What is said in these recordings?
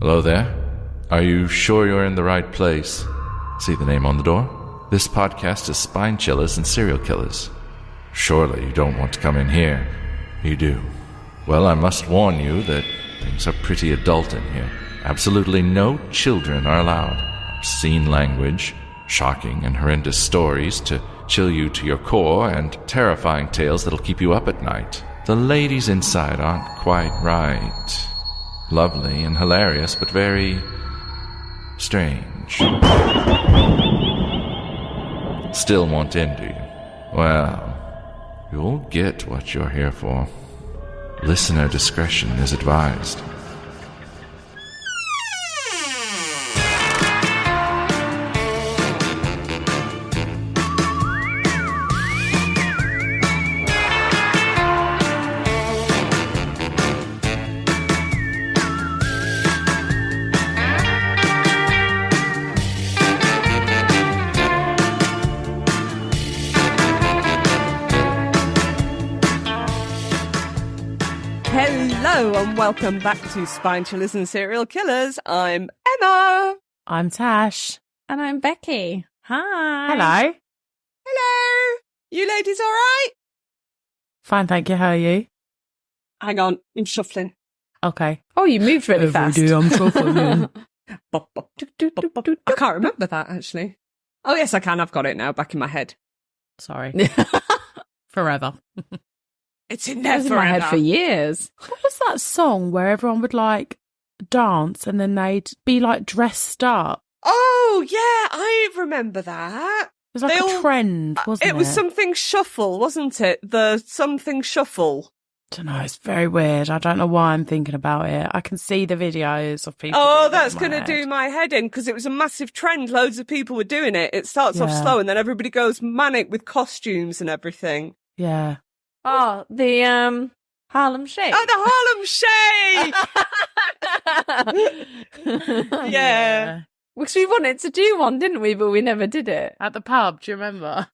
Hello there. Are you sure you're in the right place? See the name on the door? This podcast is Spine Chillers and Serial Killers. Surely you don't want to come in here. You do. Well, I must warn you that things are pretty adult in here. Absolutely no children are allowed. Obscene language, shocking and horrendous stories to chill you to your core, and terrifying tales that'll keep you up at night. The ladies inside aren't quite right. Lovely and hilarious, but very strange. Still want in, do you? Well, you'll get what you're here for. Listener discretion is advised. Welcome back to Spine Chillers and Serial Killers. I'm Emma. I'm Tash. And I'm Becky. Hi. Hello. Hello. You ladies all right? Fine, thank you. How are you? Hang on, I'm shuffling. Okay. Oh, you moved really fast. I'm shuffling. I can't remember that, actually. Oh, yes, I can. I've got it now, back in my head. Sorry. Forever. It's in there in my head for years. What was that song where everyone would like dance and then they'd be like dressed up? Oh, yeah, I remember that. It was like a trend, wasn't it? It was something shuffle, wasn't it? The something shuffle. I don't know, it's very weird. I don't know why I'm thinking about it. I can see the videos of people. Oh, that's going to do my head in, because it was a massive trend. Loads of people were doing it. It starts off slow and then everybody goes manic with costumes and everything. Yeah. Oh, the Harlem Shake. Oh, the Harlem Shake! Yeah. Because we wanted to do one, didn't we? But we never did it. At the pub, do you remember?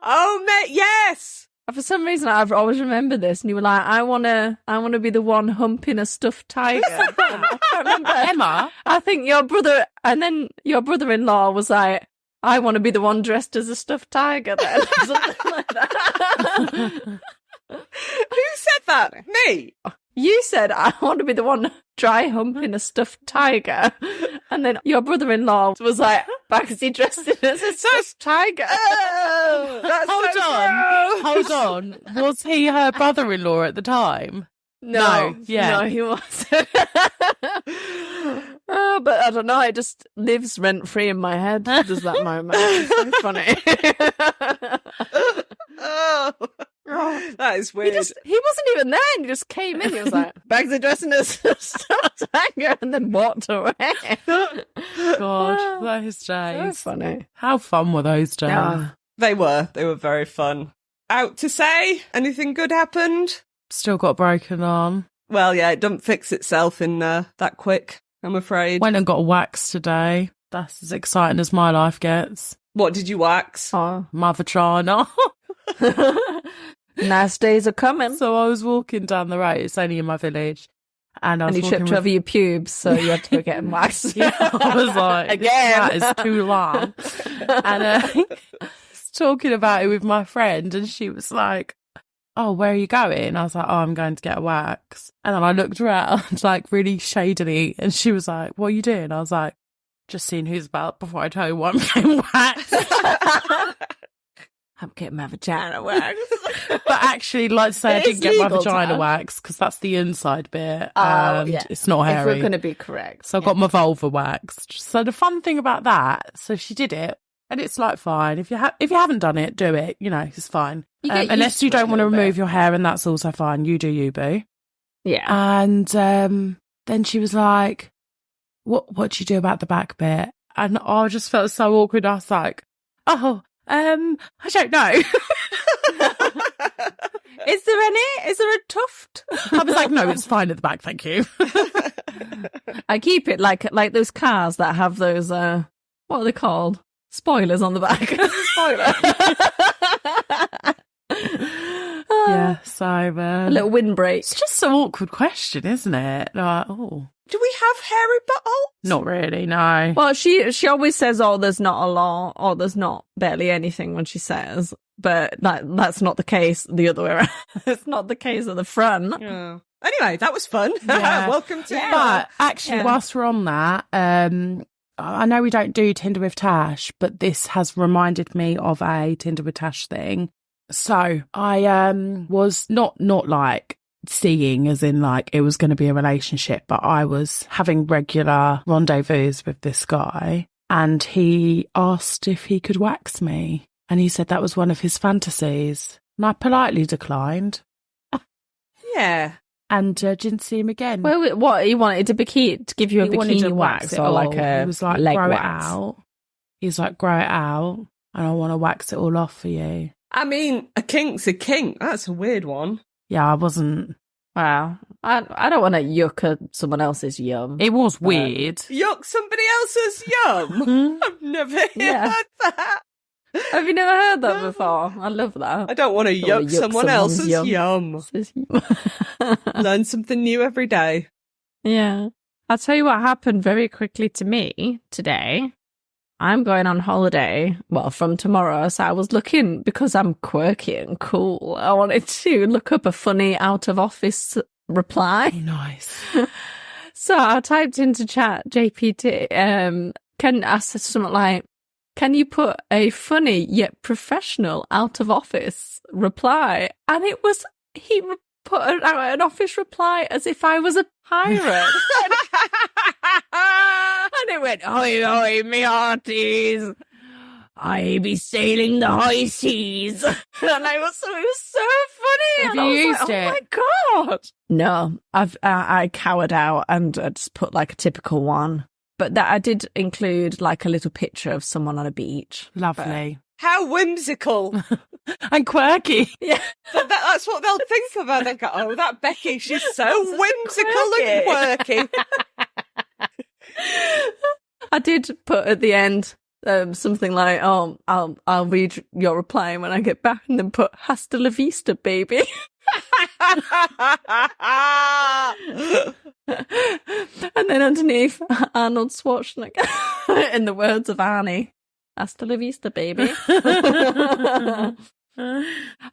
Oh, mate, yes! For some reason, I always remember this. And you were like, I wanna be the one humping a stuffed tiger. I can't remember. Emma? I think your brother, and then your brother-in-law was like, I want to be the one dressed as a stuffed tiger then. Something like that. Who said that? Me? You said, I want to be the one dry humping a stuffed tiger. And then your brother-in-law was like, Baxi dressed it as a stuffed tiger. Oh, that's Hold on. Was he her brother-in-law at the time? No, yeah. No, he wasn't. But I don't know, it just lives rent-free in my head, does that moment. It's so funny. Oh, that is weird. He wasn't even there, and he just came in. He was like, Bagsy dressing as a stuffed tiger, and then walked away. God, those days. So funny. How fun were those days? Yeah. They were very fun. Out to say, anything good happened? Still got a broken arm. Well, yeah, it doesn't fix itself in that quick, I'm afraid. Went and got a wax today. That's as exciting as my life gets. What did you wax? Oh. My vagina. Nice days are coming. So I was walking down the road. It's only in my village. And you tripped over your pubes, so you had to go get them waxed. Yeah, I was like, again, that is too long. And I was talking about it with my friend, and she was like, oh, where are you going? I was like, oh, I'm going to get a wax. And then I looked around, like, really shadily, and she was like, what are you doing? I was like, just seeing who's about before I tell you what I'm getting waxed. I'm getting my vagina waxed. But actually, like to say, I didn't get my vagina waxed, because that's the inside bit, and it's not hairy. If we're going to be correct. So I got my vulva waxed. So the fun thing about that, so she did it, and it's like fine. If you haven't done it, do it. You know, it's fine. Unless you don't want to remove your hair, and that's also fine. You do you, boo. Yeah. And then she was like, "What do you do about the back bit?" And I just felt so awkward. I was like, "Oh, I don't know." Is there a tuft? I was like, "No, it's fine at the back, thank you." I keep it like those cars that have those what are they called? Spoilers on the back. Spoiler. Yeah, so a little windbreak. It's just an awkward question, isn't it? Like, oh, Do we have hairy buttholes? Not really, no. Well, she always says, "Oh, there's not a lot," or "There's not barely anything" when she says, but that's not the case the other way around. It's not the case at the front. Yeah. Anyway, that was fun. Yeah. Welcome to But actually, Yeah. whilst we're on that, I know we don't do Tinder with Tash, but this has reminded me of a Tinder with Tash thing. So I was not like seeing as in like it was going to be a relationship, but I was having regular rendezvous with this guy, and he asked if he could wax me, and he said that was one of his fantasies, and I politely declined. Yeah. And didn't see him again. Well, what he wanted to give you a He wanted bikini to wax it or all. like a He was like, leg grow wax. it out. He's like, grow it out, and I want to wax it all off for you. I mean, a kink's a kink. That's a weird one. Yeah, I wasn't. Wow, I don't want to yuck at someone else's yum. It was weird. Yuck somebody else's yum. I've never Yeah. heard that. Have you never heard that before? I love that. I don't want to Don't wanna yuck yuck someone someone's else's yum. yum. Learn something new every day. Yeah. I'll tell you what happened very quickly to me today. I'm going on holiday, well, from tomorrow, so I was looking, because I'm quirky and cool, I wanted to look up a funny out-of-office reply. Nice. So I typed into chat GPT, I said something like, can you put a funny yet professional out-of-office reply? And it was, put out an office reply as if I was a pirate. And it went, "Oi, oi, me hearties, I be sailing the high seas." And it was so funny. Have And I you was used like, it? Oh my God. No, I cowered out and I just put like a typical one. But that I did include like a little picture of someone on a beach. Lovely. How whimsical. And quirky. Yeah. That's what they'll think of her. They go, oh, that Becky, she's so whimsical and quirky. I did put at the end something like, "Oh, I'll read your reply when I get back," and then put "Hasta la vista, baby." And then underneath, Arnold Schwarzenegger, in the words of Arnie, "Hasta la vista, baby." And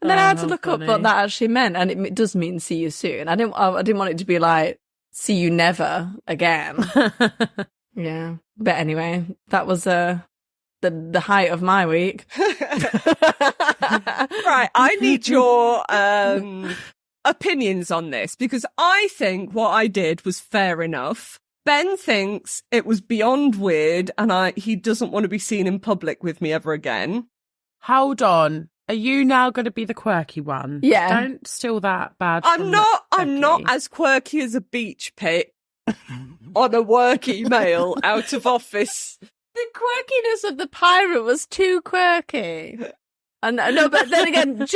then I had to look up what that actually meant, and it does mean "see you soon." I didn't want it to be like "see you never again." Yeah, but anyway, that was the height of my week. Right, I need your opinions on this, because I think what I did was fair enough. Ben thinks it was beyond weird, and he doesn't want to be seen in public with me ever again. Hold on. Are you now going to be the quirky one? Yeah. Don't steal that bad. I'm not as quirky as a beach pit on a work email out of office. The quirkiness of the pirate was too quirky. And no, but then again,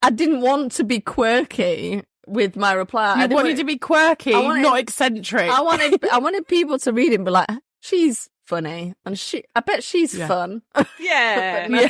I didn't want to be quirky with my reply. You wanted to be quirky, not eccentric. I wanted people to read it and be like, "She's funny, and I bet she's fun." Yeah.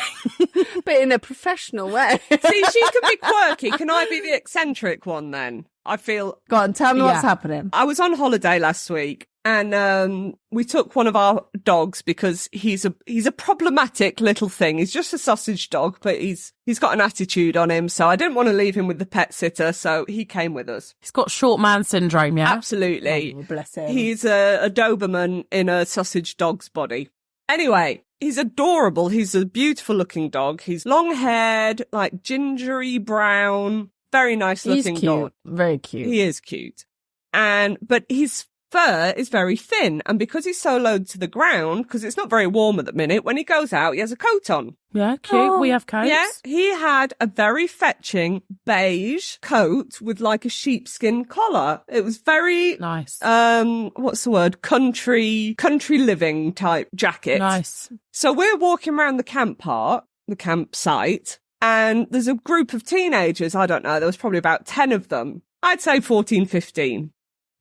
But in a professional way. See, she can be quirky. Can I be the eccentric one then? I feel... Go on, tell me what's happening. I was on holiday last week, and we took one of our dogs because he's a problematic little thing. He's just a sausage dog, but he's got an attitude on him, so I didn't want to leave him with the pet sitter, so he came with us. He's got short man syndrome, yeah? Absolutely. Oh, bless him. He's a Doberman in a sausage dog's body. Anyway, he's adorable. He's a beautiful looking dog. He's long haired, like gingery brown, very nice looking He's cute. dog. Very cute. He is cute. But his fur is very thin. And because he's so low to the ground, because it's not very warm at the minute, when he goes out, he has a coat on. Yeah, cute. We have coats. Yeah, he had a very fetching beige coat with like a sheepskin collar. It was very Nice. what's the word? Country living type jacket. Nice. So we're walking around the campsite, and there's a group of teenagers. I don't know. There was probably about 10 of them. I'd say 14, 15.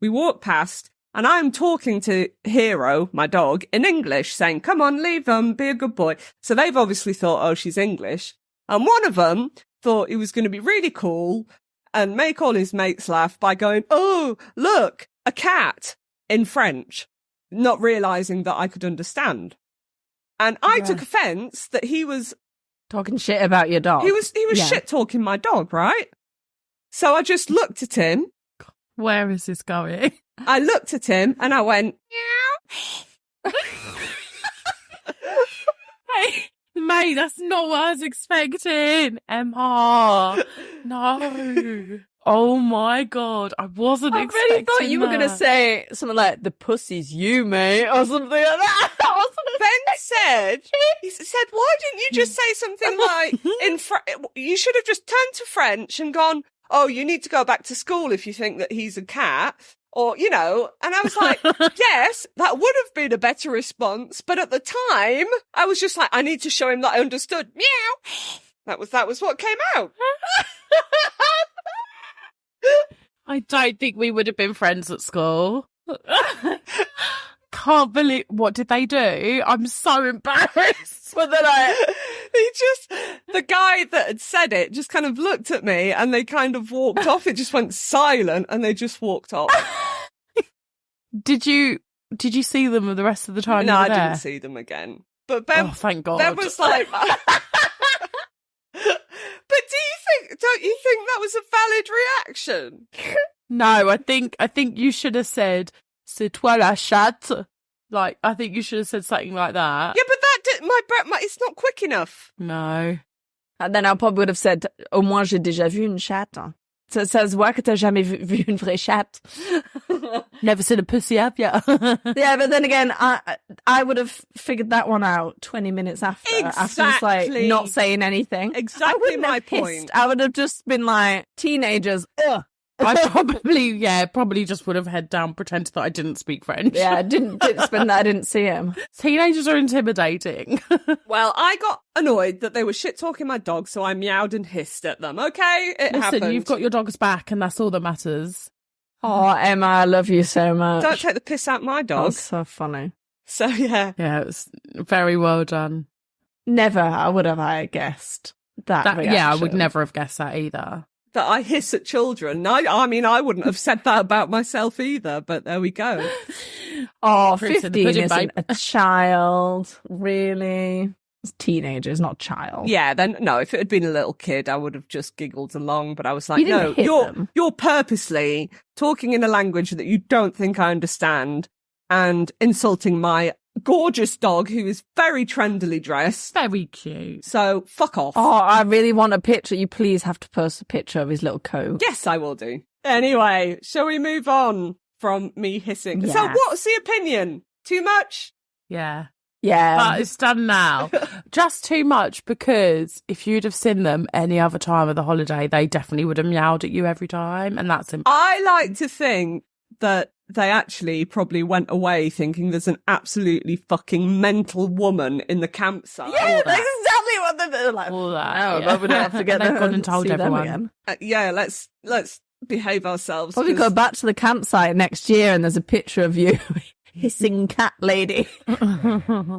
We walk past, and I'm talking to Hero, my dog, in English, saying, "Come on, leave them, be a good boy." So they've obviously thought, oh, she's English. And one of them thought he was going to be really cool and make all his mates laugh by going, "Oh, look, a cat." in French, not realising that I could understand. And I took offence that he was talking shit about your dog. He was shit talking my dog, right? So I just looked at him. Where is this going? I looked at him and I went, meow. Hey, mate, that's not what I was expecting. Emma. No. Oh my God. I wasn't expecting I really thought you were going to say something like, the pussy's you, mate, or something like that. Ben said, why didn't you just say something like, you should have just turned to French and gone, oh, you need to go back to school if you think that he's a cat. Or, and I was like, yes, that would have been a better response. But at the time, I was just like, I need to show him that I understood. Meow. That was what came out. I don't think we would have been friends at school. Can't believe, what did they do? I'm so embarrassed. But then the guy that had said it just kind of looked at me and they kind of walked off. It just went silent and they just walked off. Did you see them the rest of the time? No, you were I there? didn't see them again. But Ben, thank God. Ben was like, but don't you think that was a valid reaction? No, I think you should have said, c'est toi la chatte. Like, I think you should have said something like that. Yeah, but it's not quick enough. No. And then I probably would have said, au moins j'ai déjà vu une chatte. Ça se voit que t'as jamais vu une vraie chatte. Never seen a pussy, have ya? Yeah, but then again, I would have figured that one out 20 minutes after. Exactly. After just like not saying anything. Exactly my point. I would have just been like, teenagers, ugh. I probably just would have head down, pretended that I didn't speak French. Yeah, I didn't spend that. I didn't see him. Teenagers are intimidating. Well, I got annoyed that they were shit talking my dog, so I meowed and hissed at them. Okay, Listen, happened. you've got your dog's back, and that's all that matters. Oh, Emma, I love you so much. Don't take the piss out my dog. That's so funny. So yeah, Yeah, it was very well done. Never would have I guessed that reaction. Yeah, I would never have guessed that either. that I hiss at children. I mean, I wouldn't have said that about myself either, but there we go. Oh, Prince in the 15 pudding, isn't babe. a child, really. It's teenagers, not child. Yeah, then no, if it had been a little kid, I would have just giggled along, but I was like, You didn't no, hit them. you're purposely talking in a language that you don't think I understand and insulting my gorgeous dog who is very trendily dressed. Very cute. So fuck off. Oh, I really want a picture. You please have to post a picture of his little coat. Yes, I will do. Anyway, shall we move on from me hissing? So Yes. what's the opinion? Too much? Yeah. Yeah. But it's done now. Just too much, because if you'd have seen them any other time of the holiday, they definitely would have meowed at you every time. And that's I like to think that they actually probably went away thinking there's an absolutely fucking mental woman in the campsite. Yeah, that's exactly what they're like. all that. Oh, yeah. but we don't have to get They've them gone and told see them everyone. again. Yeah, let's behave ourselves. Probably 'cause- go back to the campsite next year and there's a picture of you hissing cat lady. Meow.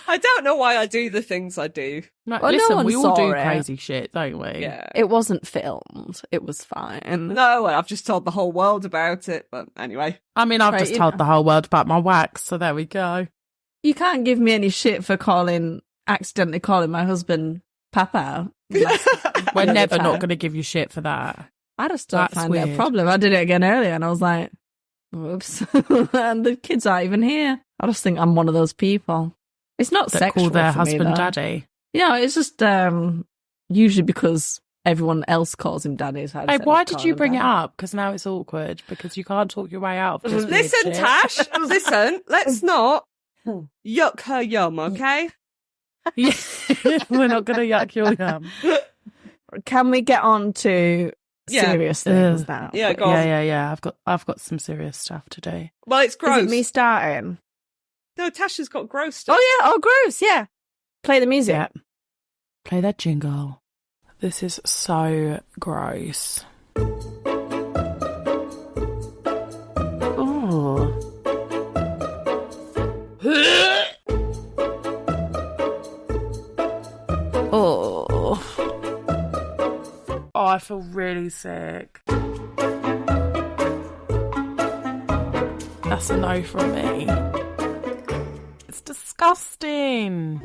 I don't know why I do the things I do. No, Well, no listen, one we all saw do it. crazy shit, don't we? Yeah. It wasn't filmed. It was fine. No, I've just told the whole world about it. But anyway, I mean, I've Right, just you told know. the whole world about my wax, so there we go. You can't give me any shit for accidentally calling my husband Papa. We're the never time. not going to give you shit for that. I just don't That's find it a weird. problem. I did it again earlier and I was like, whoops. And the kids aren't even here. I just think I'm one of those people. It's not That sexual call their for me, husband though. daddy. Yeah, it's just usually because everyone else calls him daddy. So I Hey, just why end up did you calling bring him it daddy. up? Because now it's awkward, because you can't talk your way out of this. weird listen, shit. Tash. Listen, let's not yuck her yum, okay? Yeah. We're not going to yuck your yum. Can we get on to Yeah. serious things now? Yeah, please? go on. Yeah. I've got some serious stuff to do. Well, it's gross. Is it me starting? No, Tasha's got gross stuff. Oh, yeah. Oh, gross. Yeah. Play the music. Yeah. Play that jingle. This is so gross. Oh. Oh. Oh, I feel really sick. That's a no from me. It's disgusting.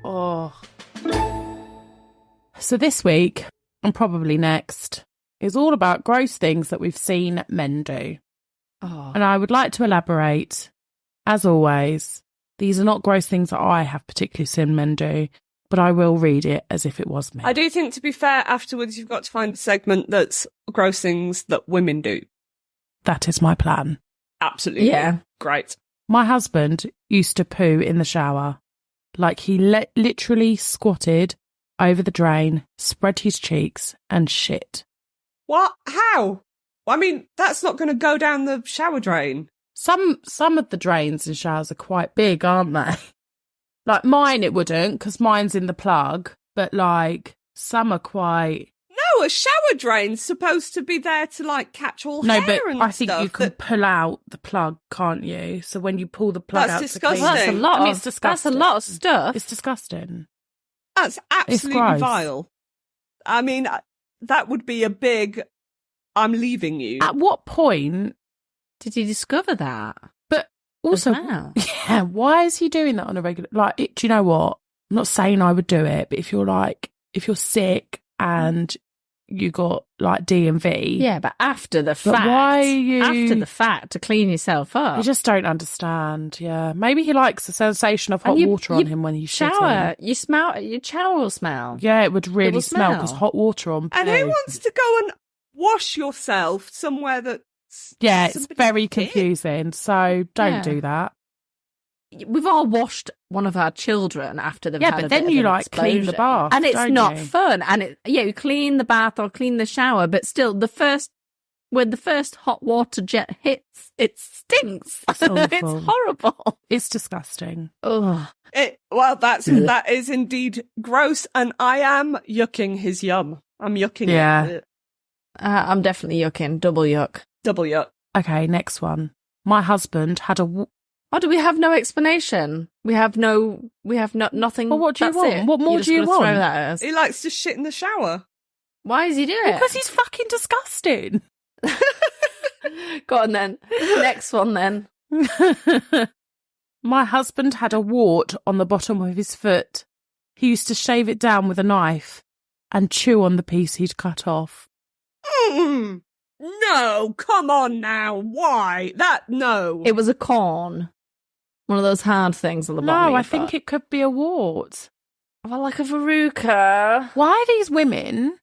Oh. So this week, and probably next, is all about gross things that we've seen men do. Oh. And I would like to elaborate, as always, these are not gross things that I have particularly seen men do, but I will read it as if it was me. I do think, to be fair, afterwards you've got to find a segment that's gross things that women do. That is my plan. Absolutely. Yeah. Great. My husband used to poo in the shower. Like he literally squatted over the drain, spread his cheeks and shit. What? How? I mean, that's not going to go down the shower drain. Some of the drains in showers are quite big, aren't they? Like mine it wouldn't, because mine's in the plug, but like some are quite... No, a shower drain's supposed to be there to like catch all No, hair but and I think stuff. you can pull out the plug, can't you? So when you pull the plug That's out disgusting. to clean That's a it, lot. I mean, it's That's disgusting. a lot of stuff. It's disgusting. That's absolutely gross. vile. I mean, that would be a big, I'm leaving you. At what point... Did you discover that? But also, As well? yeah, why is he doing that on a regular... Like, do you know what? I'm not saying I would do it, but if you're sick and you got like D and V... Yeah, but after the But fact. why are you... After the fact, to clean yourself up. I just don't understand, yeah. Maybe he likes the sensation of hot And water on him when he's shower. You smell, your shower will smell. Yeah, it would really will smell because smell. hot water on And poo. who wants to go and wash yourself somewhere that's... Yeah, it's somebody's very dick? confusing, so don't Yeah. do that. We've all washed one of our children after they've Yeah, had but a then bit of you an like clean the explosion. bath, and it's don't not you? fun. And you clean the bath or clean the shower, but still, when the first hot water jet hits, it stinks. It's awful. It's horrible. It's disgusting. Ugh. That is indeed gross, and I am yucking his yum. I'm yucking Yeah. it. I'm definitely yucking. Double yuck. Double yuck. Okay, next one. My husband had a... Oh, do we have no explanation? We have nothing. Well, what do you That's want? it. What more You're just do you gonna throw want? that at us. He likes to shit in the shower. Why is he doing it? Because he's fucking disgusting. Go on then. Next one then. My husband had a wart on the bottom of his foot. He used to shave it down with a knife and chew on the piece he'd cut off. Mm. No, come on now. Why? No. It was a corn. One of those hard things on the bottom. No, of your I think foot. it could be a wart. Well, like a verruca. Why are these women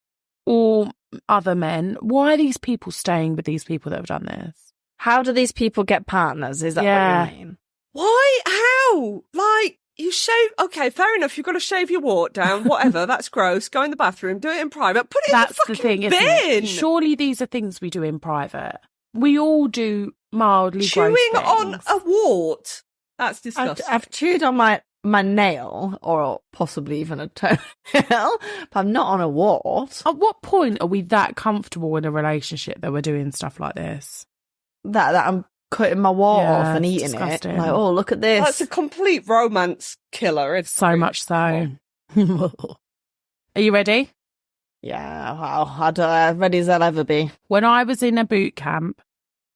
or other men, why are these people staying with these people that have done this? How do these people get partners? Is that Yeah. what you mean? Why? How? Like, you shave... Okay, fair enough. You've got to shave your wart down. Whatever. That's gross. Go in the bathroom. Do it in private. Put it That's in the the fucking thing, isn't bin. it? Surely these are things we do in private. We all do mildly Chewing gross on things. a wart. That's disgusting. I've chewed on my nail, or possibly even a toenail, but I'm not on a wart. At what point are we that comfortable in a relationship that we're doing stuff like this? That I'm cutting my wart Yeah, off and it's eating disgusting. it. Like, oh, look at this. That's a complete romance killer. It's So much so. Are you ready? Yeah, wow. I don't ready as I'll ever be. When I was in a boot camp,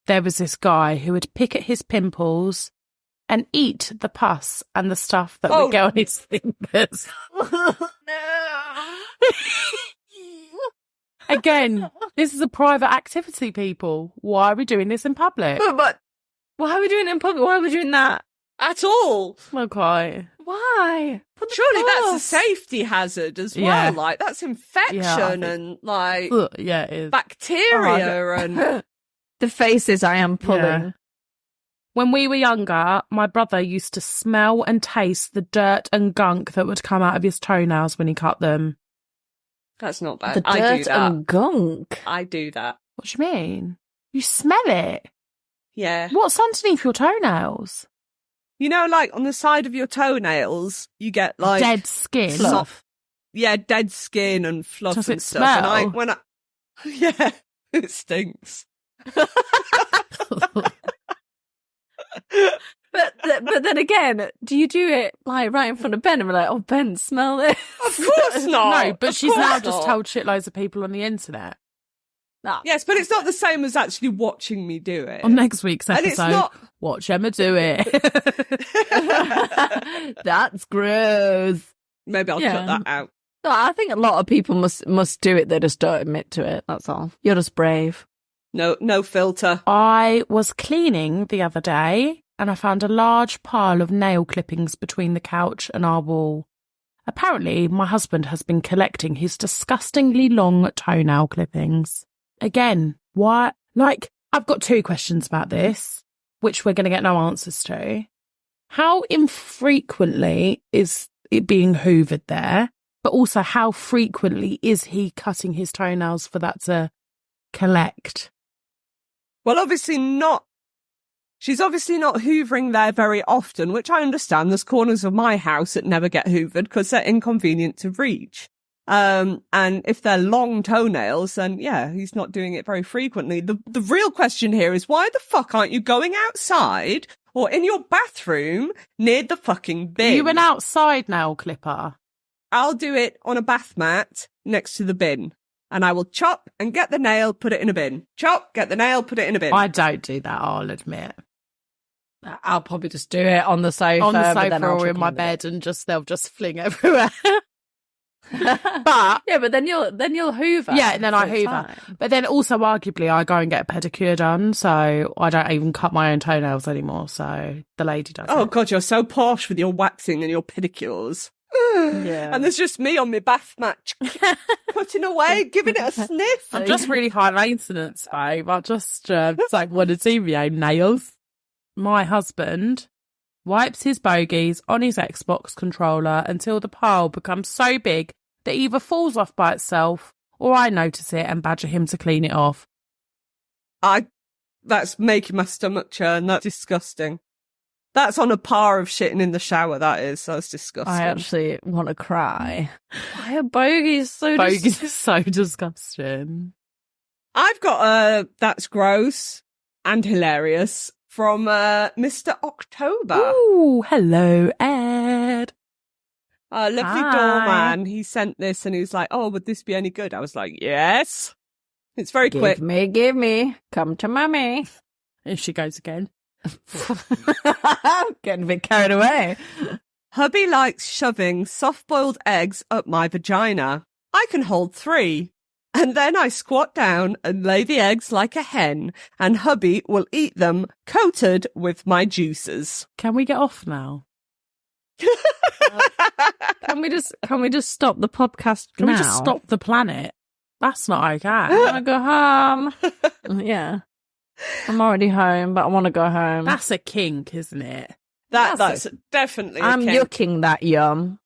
there was this guy who would pick at his pimples and eat the pus and the stuff that would go on his fingers. Again, this is a private activity, people. Why are we doing this in public? But why are we doing it in public? Why are we doing that? At all. Okay. Why? Put the Surely that's a pus. safety hazard as well. Yeah. Like, that's infection Yeah, I think- and, like, Ugh, yeah, it is. bacteria and... The faces I am pulling. Yeah. When we were younger, my brother used to smell and taste the dirt and gunk that would come out of his toenails when he cut them. That's not bad. The I do dirt that. and gunk. I do that. What do you mean? You smell it? Yeah. What's underneath your toenails? You know, like, on the side of your toenails, you get, like... Dead skin. fluff. Yeah, dead skin and fluff Does and it stuff. smell? Yeah, it stinks. But then again, do you do it like right in front of Ben and we're like, oh, Ben, smell this? Of course not. No, but Of she's now course just not. told shitloads of people on the internet. Nah. Yes, but it's not the same as actually watching me do it. On next week's And episode, it's not... watch Emma do it. That's gross. Maybe I'll cut that out. No, I think a lot of people must do it. They just don't admit to it. That's all. You're just brave. No filter. I was cleaning the other day and I found a large pile of nail clippings between the couch and our wall. Apparently, my husband has been collecting his disgustingly long toenail clippings. Again, why? Like, I've got 2 questions about this, which we're going to get no answers to. How infrequently is it being hoovered there? But also, how frequently is he cutting his toenails for that to collect? Well, obviously not. She's obviously not hoovering there very often, which I understand. There's corners of my house that never get hoovered because they're inconvenient to reach. And if they're long toenails, then yeah, he's not doing it very frequently. The real question here is, why the fuck aren't you going outside or in your bathroom near the fucking bin? Are you an outside nail clipper? I'll do it on a bath mat next to the bin. And I will chop and get the nail, put it in a bin. Chop, get the nail, put it in a bin. I don't do that, I'll admit. I'll probably just do it on the sofa. On the but then sofa I'll or chuck in my them bed and they'll just fling everywhere. But yeah, but then you'll hoover. yeah, and then I so it's hoover. fine. But then also arguably I go and get a pedicure done, so I don't even cut my own toenails anymore, so the lady does Oh it. God, you're so posh with your waxing and your pedicures. Yeah. And there's just me on my bath mat, putting away, giving it a sniff. I'm just really high maintenance, babe. I just like want to see my own nails. My husband wipes his bogies on his Xbox controller until the pile becomes so big that it either falls off by itself or I notice it and badger him to clean it off. That's making my stomach churn. That's disgusting. That's on a par of shitting in the shower, that is. That's disgusting. I actually want to cry. Why are bogies so Bogies is so disgusting. I've got a that's gross and hilarious from Mr. October. Ooh, hello, Ed. Lovely Hi. doorman. He sent this and he was like, oh, would this be any good? I was like, yes. It's very quick. Give me. Come to mummy. Here she goes again. Getting a bit carried away. Hubby likes shoving soft-boiled eggs up my vagina. I can hold 3. And then I squat down and lay the eggs like a hen, and hubby will eat them coated with my juices. Can we get off now? Can we just stop the podcast Can now? we just stop the planet? That's not okay. I want to go home. Yeah. I'm already home, but I want to go home. That's a kink, isn't it? That's definitely I'm a kink. yucking that yum.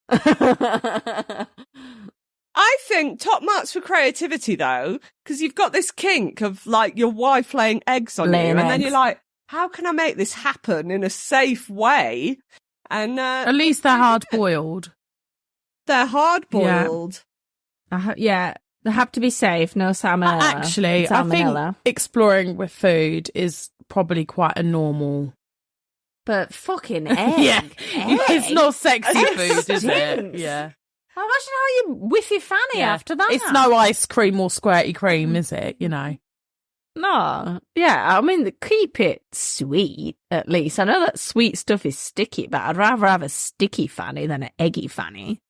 I think top marks for creativity, though, because you've got this kink of, like, your wife laying eggs on Laying you, and then eggs. you're like, how can I make this happen in a safe way? And At least they're hard-boiled. they're hard-boiled. Yeah, they have to be safe. No salmonella. Actually, I think exploring with food is probably quite a normal... But fucking egg. Yeah, it's Egg? not sexy Egg food, is it? stinks. Yeah. Imagine how you whiffy fanny after that. It's no ice cream or squirty cream, is it? You know. No. Yeah, I mean, keep it sweet, at least. I know that sweet stuff is sticky, but I'd rather have a sticky fanny than an eggy fanny.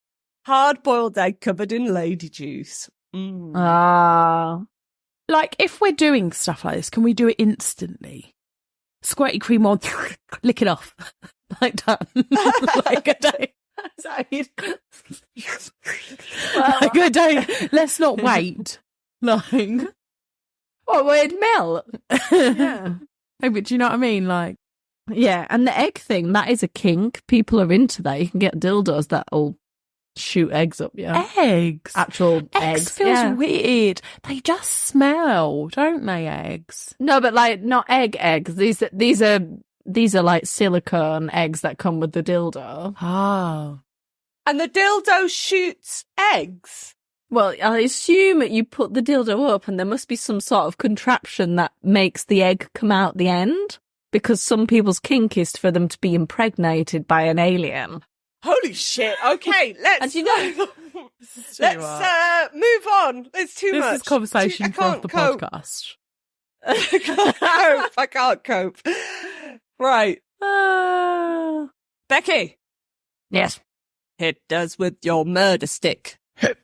Hard-boiled egg covered in lady juice. Mm. Ah. Like, if we're doing stuff like this, can we do it instantly? Squirty cream on, lick it off. Like that. Like a day. Like a day. Let's not wait. Like, What, would melt? Yeah. hey, but do you know what I mean? Like, Yeah, and the egg thing, that is a kink. People are into that. You can get dildos that'll shoot eggs up, yeah. eggs. Actual eggs. Feels yeah. weird. They just smell, don't they, eggs? No, but like not eggs. These are like silicone eggs that come with the dildo. Oh. And the dildo shoots eggs. Well, I assume that you put the dildo up and there must be some sort of contraption that makes the egg come out the end. Because some people's kink is for them to be impregnated by an alien. Holy shit. Okay, let's... And you know... let's move on. It's too much. This is conversation I for can't the cope. podcast. I can't cope. Right. Becky. Yes. Hit us with your murder stick. What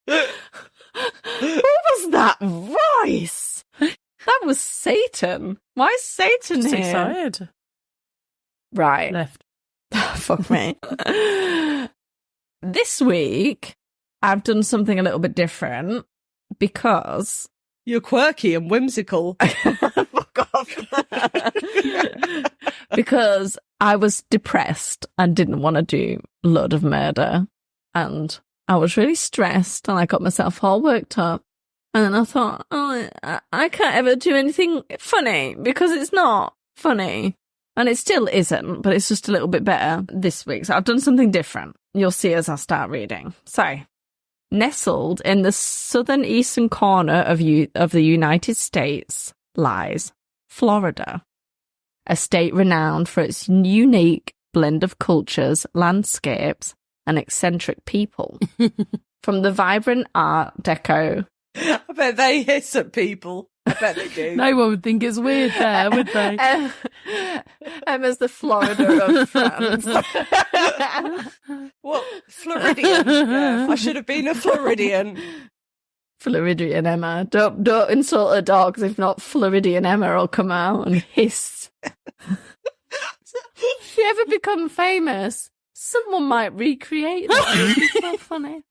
was that voice? That was Satan. Why is Satan Just here? excited. Right. Left. Fuck me. This week, I've done something a little bit different because... You're quirky and whimsical. Fuck off. Because I was depressed and didn't want to do a lot of murder. And I was really stressed and I got myself all worked up. And then I thought, oh, I can't ever do anything funny because it's not funny. And it still isn't, but it's just a little bit better this week. So I've done something different. You'll see as I start reading. So, nestled in the southern eastern corner of the United States lies Florida, a state renowned for its unique blend of cultures, landscapes, and eccentric people. From the vibrant Art Deco... I bet they hiss at people. I bet they do. No one would think it's weird there, would they? Emma's the Florida of France. What? Floridian? Yeah, I should have been a Floridian. Floridian Emma. Don't insult her dogs. If not, Floridian Emma will come out and hiss. If you ever become famous, someone might recreate that. It's so funny.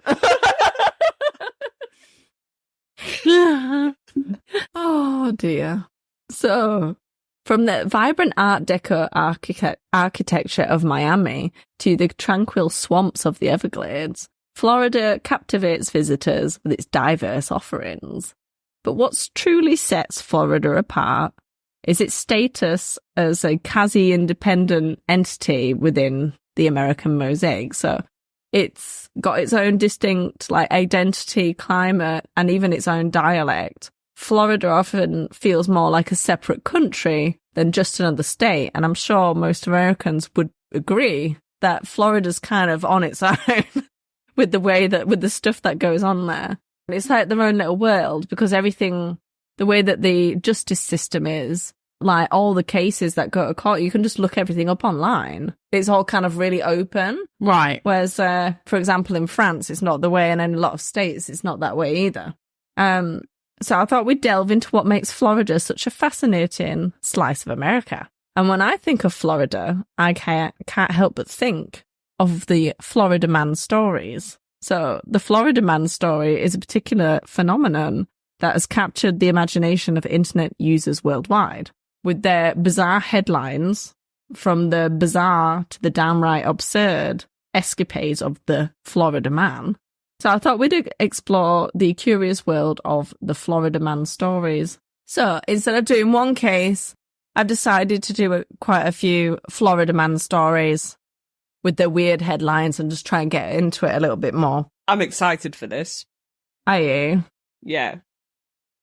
Oh dear. So, from the vibrant Art Deco architecture of Miami to the tranquil swamps of the Everglades, Florida captivates visitors with its diverse offerings. But what truly sets Florida apart is its status as a quasi-independent entity within the American mosaic. So, it's got its own distinct identity, climate, and even its own dialect. Florida often feels more like a separate country than just another state, and I'm sure most Americans would agree that Florida's kind of on its own with the stuff that goes on there. It's like their own little world because everything, the way that the justice system is, like all the cases that go to court, you can just look everything up online. It's all kind of really open. Right. Whereas, for example, in France, it's not the way, and in a lot of states, it's not that way either. So I thought we'd delve into what makes Florida such a fascinating slice of America. And when I think of Florida, I can't help but think of the Florida Man stories. So the Florida Man story is a particular phenomenon that has captured the imagination of internet users worldwide. With their bizarre headlines, from the bizarre to the downright absurd escapades of the Florida Man. So I thought we'd explore the curious world of the Florida Man stories. So instead of doing one case, I've decided to do quite a few Florida Man stories with their weird headlines and just try and get into it a little bit more. I'm excited for this. Are you? Yeah.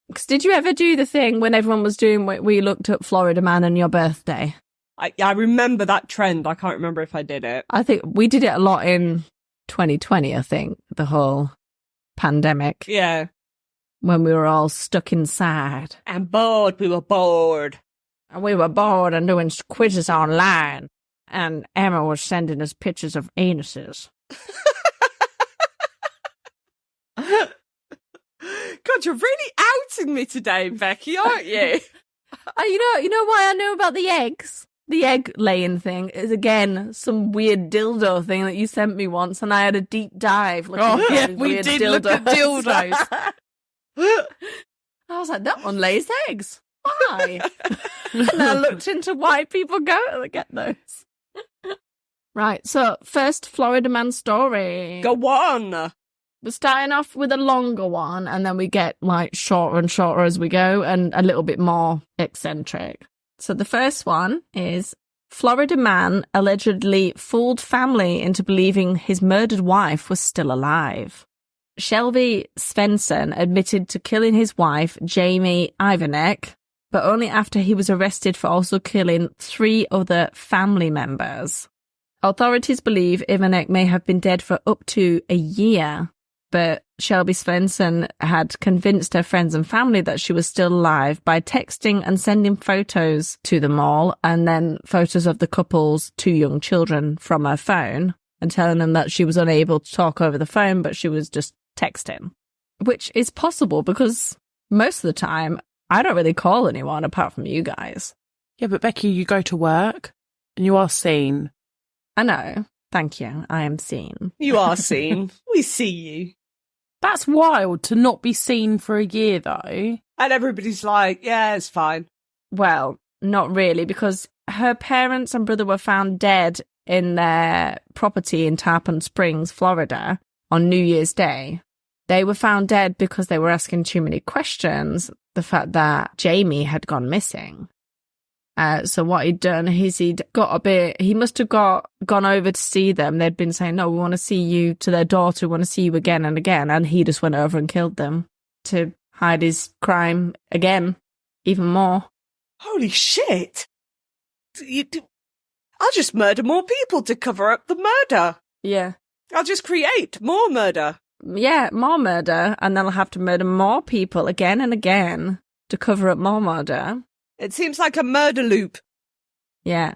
Because did you ever do the thing when everyone was doing where we looked up Florida Man on your birthday? I remember that trend. I can't remember if I did it. I think we did it a lot in 2020, I think, the whole pandemic. Yeah. When we were all stuck inside. And bored. We were bored. And we were bored and doing quizzes online. And Emma was sending us pictures of anuses. God, you're really outing me today, Becky, aren't you? You know why I know about the eggs? The egg laying thing is, again, some weird dildo thing that you sent me once, and I had a deep dive looking at these we weird did dildos. look at dildos. I was like, that one lays eggs. Why? And I looked into why people go to get those. Right, so first Florida Man story. Go on. We're starting off with a longer one, and then we get shorter and shorter as we go, and a little bit more eccentric. So the first one is Florida man allegedly fooled family into believing his murdered wife was still alive. Shelby Svensson admitted to killing his wife, Jamie Ivanek, but only after he was arrested for also killing 3 other family members. Authorities believe Ivanek may have been dead for up to a year, but Shelby Svensson had convinced her friends and family that she was still alive by texting and sending photos to them all, and then photos of the couple's 2 young children from her phone, and telling them that she was unable to talk over the phone, but she was just texting. Which is possible because most of the time, I don't really call anyone apart from you guys. Yeah, but Becky, you go to work and you are seen. I know. Thank you. I am seen. You are seen. We see you. That's wild to not be seen for a year, though. And everybody's like, yeah, it's fine. Well, not really, because her parents and brother were found dead in their property in Tarpon Springs, Florida, on New Year's Day. They were found dead because they were asking too many questions. The fact that Jamie had gone missing. So what he'd done is he must have gone over to see them. They'd been saying, no, we want to see you, to their daughter, we want to see you again and again. And he just went over and killed them to hide his crime again, even more. Holy shit. I'll just murder more people to cover up the murder. Yeah. I'll just create more murder. Yeah, more murder. And then I'll have to murder more people again and again to cover up more murder. It seems like a murder loop. Yeah.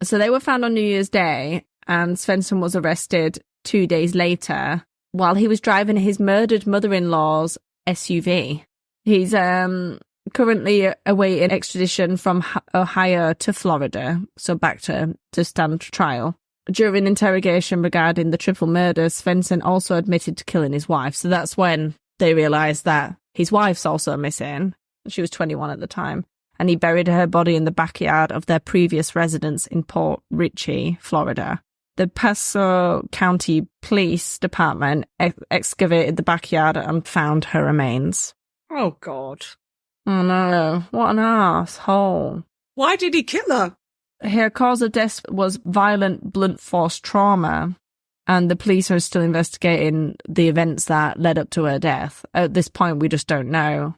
So they were found on New Year's Day, and Svensson was arrested 2 days later while he was driving his murdered mother-in-law's SUV. He's currently awaiting extradition from Ohio to Florida, so back to stand trial. During interrogation regarding the triple murders, Svensson also admitted to killing his wife. So that's when they realised that his wife's also missing. She was 21 at the time. And he buried her body in the backyard of their previous residence in Port Richey, Florida. The Paso County Police Department excavated the backyard and found her remains. Oh, God. Oh, no. What an asshole. Why did he kill her? Her cause of death was violent blunt force trauma, and the police are still investigating the events that led up to her death. At this point, we just don't know.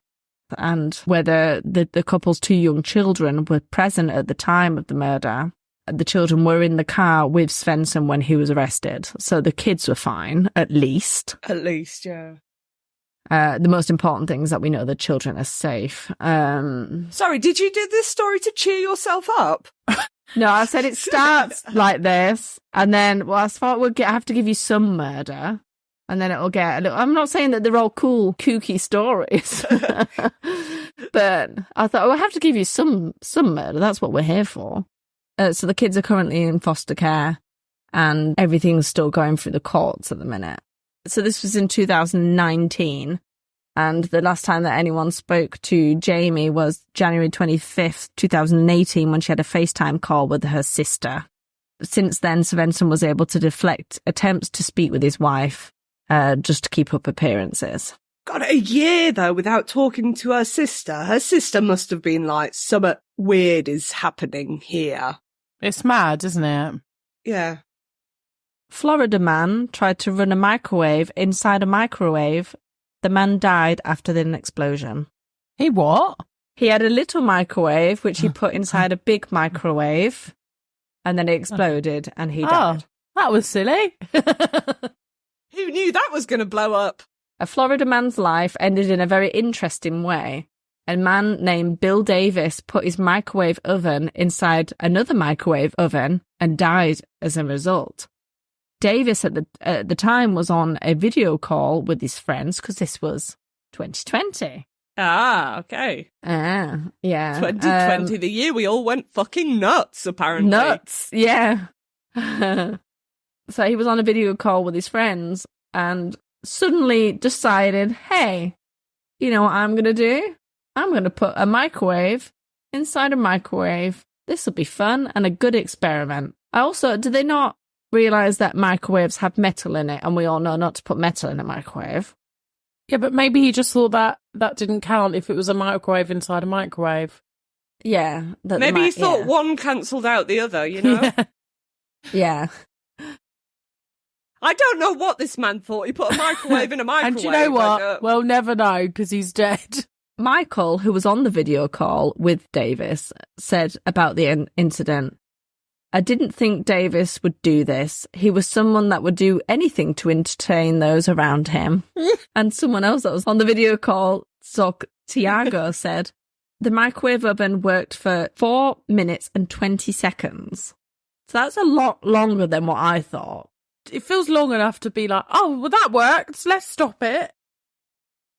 And whether the couple's 2 young children were present at the time of the murder. The children were in the car with Svensson when he was arrested. So the kids were fine, at least. At least, yeah. The most important thing is that we know the children are safe. Sorry, did you do this story to cheer yourself up? No, I said it starts like this. And then, well, I thought we'd have to give you some murder. And then it'll get a little... I'm not saying that they're all cool, kooky stories. But I thought, we'll have to give you some murder. That's what we're here for. So the kids are currently in foster care, and everything's still going through the courts at the minute. So this was in 2019. And the last time that anyone spoke to Jamie was January 25th, 2018, when she had a FaceTime call with her sister. Since then, Svensson was able to deflect attempts to speak with his wife. Just to keep up appearances. God, a year, though, without talking to her sister. Her sister must have been like, something weird is happening here. It's mad, isn't it? Yeah. Florida man tried to run a microwave inside a microwave. The man died after an explosion. He what? He had a little microwave, which he put inside a big microwave, and then it exploded, and he died. That was silly. Who knew that was going to blow up? A Florida man's life ended in a very interesting way. A man named Bill Davis put his microwave oven inside another microwave oven and died as a result. Davis at the time was on a video call with his friends because this was 2020. Ah, okay. Yeah. 2020, the year we all went fucking nuts, apparently. Nuts, yeah. So he was on a video call with his friends and suddenly decided, hey, you know what I'm going to do? I'm going to put a microwave inside a microwave. This will be fun and a good experiment. Also, do they not realise that microwaves have metal in it, and we all know not to put metal in a microwave? Yeah, but maybe he just thought that didn't count if it was a microwave inside a microwave. Yeah. Maybe he thought one cancelled out the other, you know? Yeah. I don't know what this man thought. He put a microwave in a microwave. And do you know what? We'll never know because he's dead. Michael, who was on the video call with Davis, said about the incident, "I didn't think Davis would do this. He was someone that would do anything to entertain those around him." And someone else that was on the video call, Tiago, said, "The microwave oven worked for 4 minutes and 20 seconds. So that's a lot longer than what I thought. It feels long enough to be like, oh, well, that worked. Let's stop it.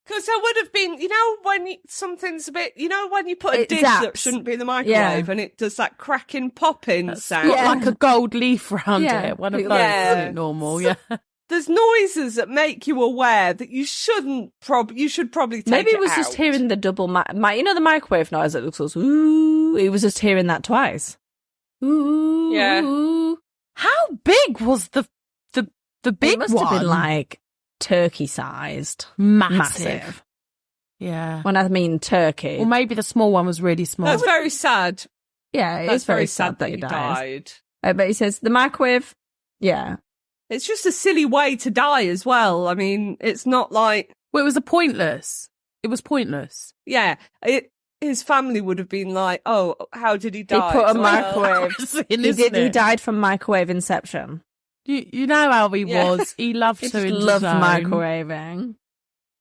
Because there would have been, when something's a bit, when you put a It dish that zaps. shouldn't be in the microwave and it does that cracking popping sound. Got like a gold leaf around it. One of those Yeah. isn't normal, yeah. There's noises that make you aware that you should probably take Maybe it it was out. just hearing the double, the microwave noise that looks ooh. He was just hearing that twice. Ooh. Yeah. How big was the big It must one? have been like turkey-sized. Massive. Yeah. When I mean turkey. Or maybe the small one was really small. That's very sad. Yeah, it That's is very sad that he he died. died. But he says the microwave, yeah. It's just a silly way to die as well. I mean, it's not like, Well, it was pointless. It was pointless. his family would have been like, oh, how did he die? He put a Well, microwave. He died from microwave inception. You know how he Yeah. was. He loved He to just loved microwaving.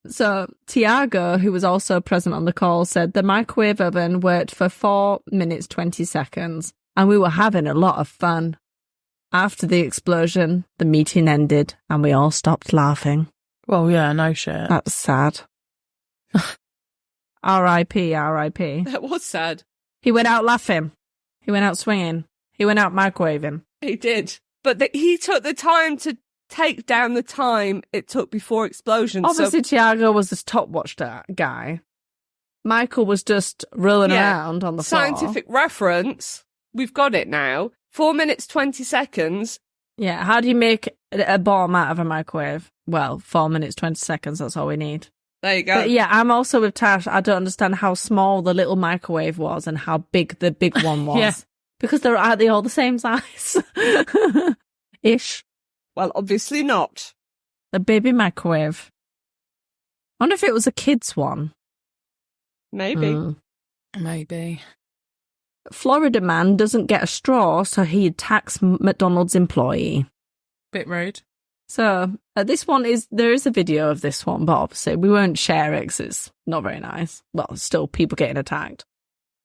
So Tiago, who was also present on the call, said the microwave oven worked for 4 minutes 20 seconds, and we were having a lot of fun. After the explosion, the meeting ended, and we all stopped laughing. Well, yeah, no shit. That's sad. R.I.P. R.I.P. That was sad. He went out laughing. He went out swinging. He went out microwaving. He did. But he took the time to take down the time it took before explosion. Obviously, Tiago was this top watch guy. Michael was just rolling around on the floor. Scientific reference. We've got it now. 4 minutes, 20 seconds. Yeah, how do you make a bomb out of a microwave? Well, 4 minutes, 20 seconds, that's all we need. There you go. But yeah, I'm also with Tash. I don't understand how small the little microwave was and how big the big one was. Yeah. Because are they all the same size? Ish. Well, obviously not. The baby microwave. I wonder if it was a kid's one. Maybe. Maybe. Florida man doesn't get a straw, so he attacks McDonald's employee. Bit rude. So there is a video of this one, but obviously we won't share it 'cause it's not very nice. Well, still people getting attacked.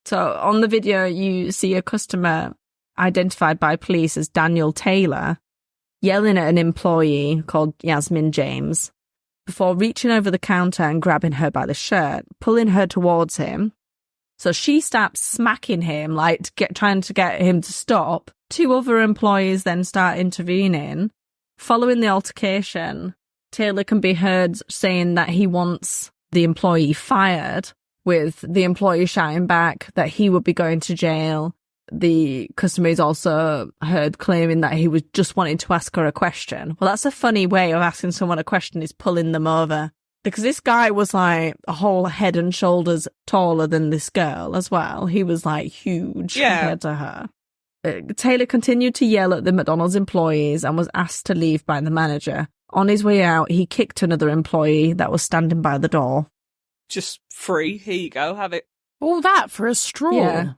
So on the video, you see a customer identified by police as Daniel Taylor yelling at an employee called Yasmin James before reaching over the counter and grabbing her by the shirt, pulling her towards him. So she starts smacking him, trying to get him to stop. 2 other employees then start intervening. Following the altercation, Taylor can be heard saying that he wants the employee fired, with the employee shouting back that he would be going to jail. The customer is also heard claiming that he was just wanting to ask her a question. Well, that's a funny way of asking someone a question, is pulling them over. Because this guy was like a whole head and shoulders taller than this girl as well. He was like huge compared to her. Taylor continued to yell at the McDonald's employees and was asked to leave by the manager. On his way out, he kicked another employee that was standing by the door. Just free. Here you go. Have it. All that for a straw. Yeah.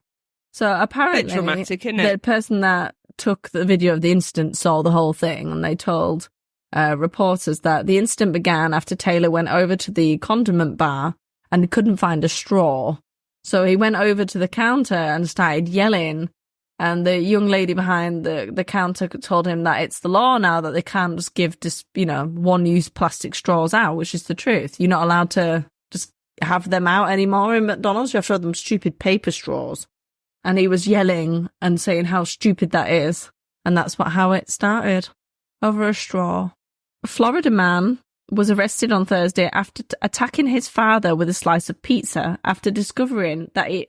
So apparently, Bit dramatic, isn't the it? person that took the video of the incident saw the whole thing, and they told reporters that the incident began after Taylor went over to the condiment bar and he couldn't find a straw. So he went over to the counter and started yelling. And the young lady behind the counter told him that it's the law now that they can't just give one-use plastic straws out, which is the truth. You're not allowed to just have them out anymore in McDonald's. You have to have them stupid paper straws. And he was yelling and saying how stupid that is. And that's how it started, over a straw. A Florida man was arrested on Thursday after attacking his father with a slice of pizza after discovering that he...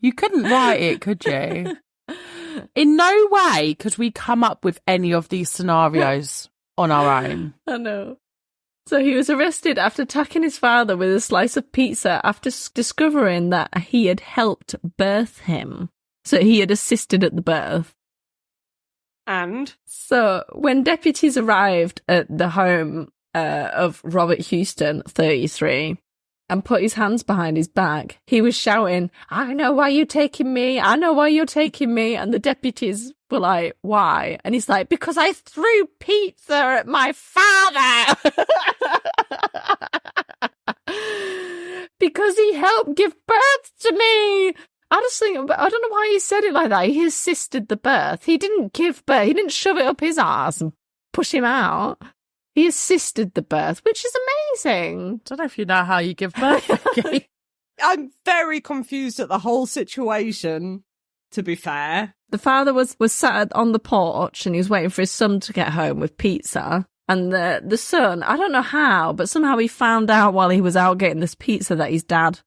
You couldn't write it, could you? In no way could we come up with any of these scenarios on our own. I know. So he was arrested after attacking his father with a slice of pizza after discovering that he had helped birth him. So he had assisted at the birth. And? So when deputies arrived at the home of Robert Houston, 33, and put his hands behind his back. He was shouting, "I know why you're taking me. I know why you're taking me." And the deputies were like, "Why?" And he's like, "Because I threw pizza at my father." "Because he helped give birth to me." I just think, I don't know why he said it like that. He assisted the birth. He didn't give birth. He didn't shove it up his arse and push him out. He assisted the birth, which is amazing. I don't know if you know how you give birth. I'm very confused at the whole situation, to be fair. The father was sat on the porch and he was waiting for his son to get home with pizza. And the son, I don't know how, but somehow he found out while he was out getting this pizza that his dad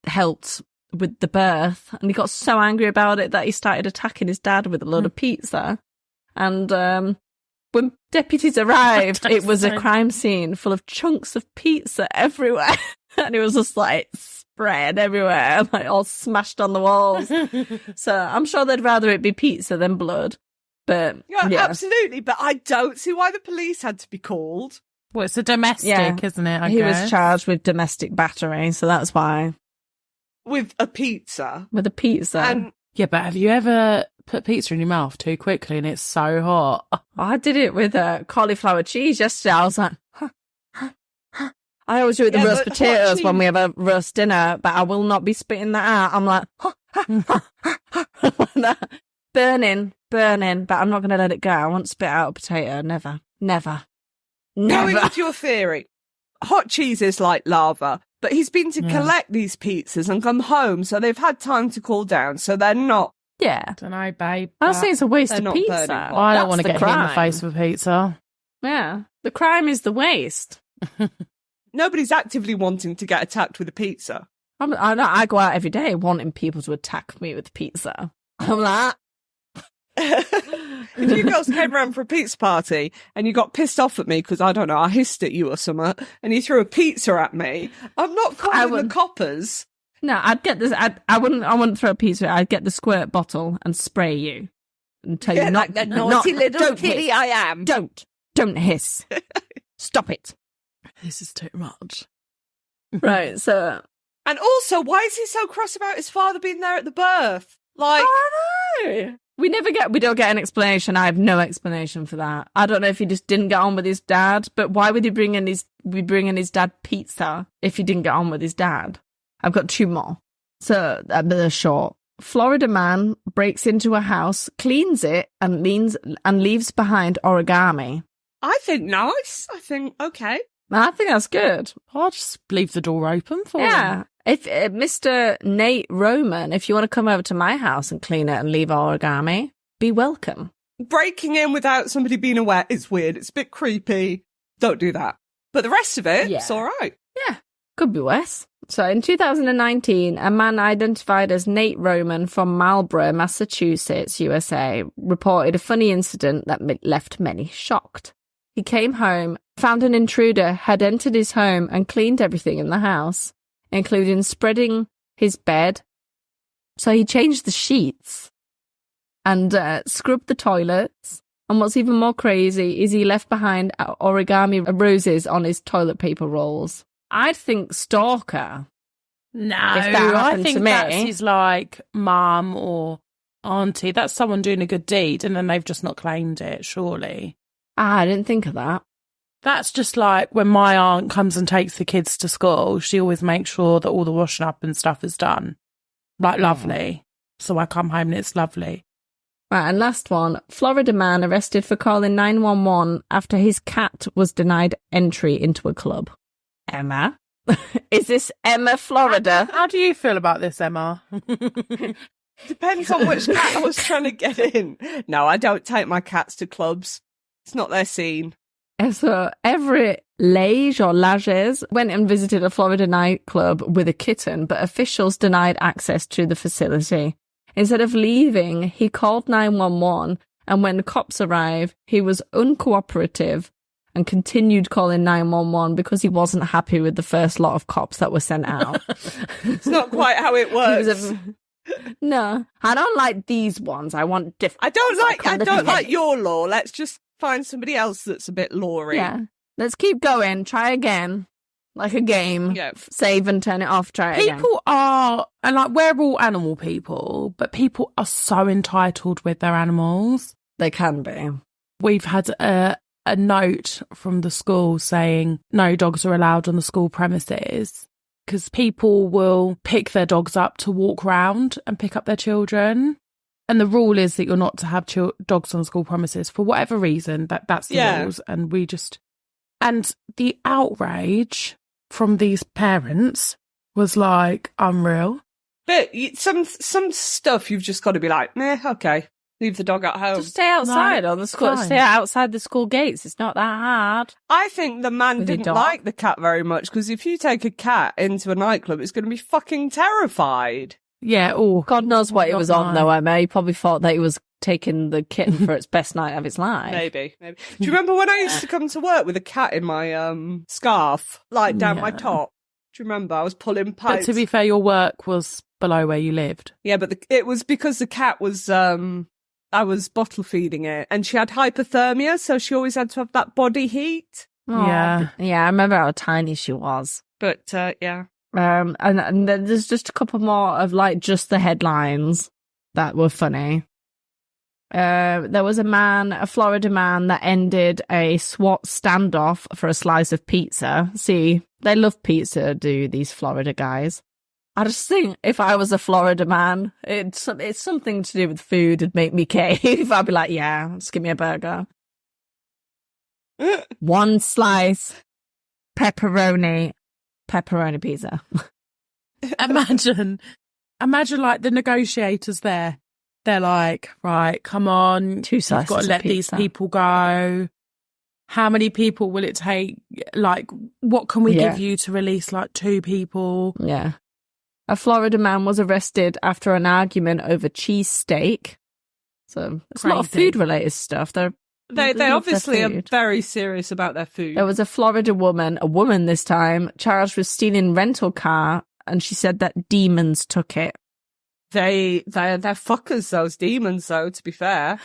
helped with the birth. And he got so angry about it that he started attacking his dad with a load of pizza. And when deputies arrived, it was a crime scene full of chunks of pizza everywhere. And it was just like spread everywhere, like all smashed on the walls. So I'm sure they'd rather it be pizza than blood. But yeah, absolutely. But I don't see why the police had to be called. Well, it's a domestic, isn't it? He was charged with domestic battery, so that's why. With a pizza. With a pizza. And yeah, but have you ever put pizza in your mouth too quickly and it's so hot? I did it with cauliflower cheese yesterday. I was like, I always do it with the roast potatoes when we have a roast dinner, but I will not be spitting that out. I'm like, burning, but I'm not going to let it go. I won't spit out a potato. Never. Going with your theory, hot cheese is like lava, but he's been to collect these pizzas and come home, so they've had time to cool down, so they're not. Yeah. I don't know, babe. I think it's a waste of pizza. I don't want to get hit in the face with pizza. Yeah. The crime is the waste. Nobody's actively wanting to get attacked with a pizza. I go out every day wanting people to attack me with pizza. I'm like... If you girls came around for a pizza party and you got pissed off at me because, I don't know, I hissed at you or something, and you threw a pizza at me, I'm not calling the coppers. No, I'd get this. I wouldn't throw a pizza. I'd get the squirt bottle and spray you and tell you not. Like the naughty little kitty I am. Don't hiss. Stop it. This is too much. Right. So, and also, why is he so cross about his father being there at the birth? Like, I don't know. We don't get an explanation. I have no explanation for that. I don't know if he just didn't get on with his dad, but why would he be bringing his dad pizza if he didn't get on with his dad? I've got two more. So they're short. Florida man breaks into a house, cleans it, and leaves behind origami. I think nice. I think okay. I think that's good. I'll just leave the door open for him. If Mr. Nate Roman, if you want to come over to my house and clean it and leave origami, be welcome. Breaking in without somebody being aware is weird. It's a bit creepy. Don't do that. But the rest of it, it's all right. Yeah, could be worse. So in 2019, a man identified as Nate Roman from Marlborough, Massachusetts, USA, reported a funny incident that left many shocked. He came home, found an intruder had entered his home and cleaned everything in the house, including spreading his bed. So he changed the sheets and scrubbed the toilets. And what's even more crazy is he left behind origami roses on his toilet paper rolls. I'd think stalker. No, I think that's his like mum or auntie. That's someone doing a good deed and then they've just not claimed it, surely. I didn't think of that. That's just like when my aunt comes and takes the kids to school, she always makes sure that all the washing up and stuff is done. Like, lovely. So I come home and it's lovely. Right, and last one. Florida man arrested for calling 911 after his cat was denied entry into a club. Emma? Is this Emma, Florida? How do you feel about this, Emma? Depends on which cat I was trying to get in. No, I don't take my cats to clubs. It's not their scene. So Everett Lage or Lages went and visited a Florida nightclub with a kitten, but officials denied access to the facility. Instead of leaving, he called 911, and when the cops arrived, he was uncooperative and continued calling 911 because he wasn't happy with the first lot of cops that were sent out. It's not quite how it works. No, I don't like these ones. I want different. I don't like your law. Let's just find somebody else that's a bit law-y. Yeah. Let's keep going. Try again. Like a game. Yeah. Save and turn it off, try it again. People are, and like, we're all animal people, but people are so entitled with their animals. They can be. We've had a note from the school saying no dogs are allowed on the school premises because people will pick their dogs up to walk round and pick up their children. And the rule is that you're not to have dogs on school premises for whatever reason. That's the rules. And and the outrage from these parents was like unreal. But some stuff you've just got to be like, meh, okay. Leave the dog at home. Just stay outside on the school. Fine. Stay outside the school gates. It's not that hard. I think the man With your didn't dog? like the cat very much because if you take a cat into a nightclub, it's going to be fucking terrified. Yeah. Oh, God knows what it was on, no. though, Emma. He probably thought that he was taking the kitten for its best night of its life. Maybe. Do you remember when I used to come to work with a cat in my scarf, like down my top? Do you remember? I was pulling pipes. But to be fair, your work was below where you lived. Yeah, but it was because the cat was, I was bottle feeding it and she had hypothermia, so she always had to have that body heat. Oh, Yeah. Yeah, I remember how tiny she was. But, yeah. And then there's just a couple more of like just the headlines that were funny. There was a Florida man that ended a SWAT standoff for a slice of pizza. See, they love pizza, do these Florida guys. I just think if I was a Florida man, it's something to do with food would make me cave. I'd be like, yeah, just give me a burger. One slice, pepperoni pizza. Imagine like the negotiators there. They're like, right, come on, 2 slices you've got to of let these pizza. people go. How many people will it take? Like, what can we give you to release like 2 people? Yeah. A Florida man was arrested after an argument over cheesesteak. So it's a lot of Crazy. food-related stuff. They They love their obviously are food. very serious about their food. There was a Florida woman, a woman this time, charged with stealing rental car, and she said that demons took it. They're fuckers, those demons, though, to be fair.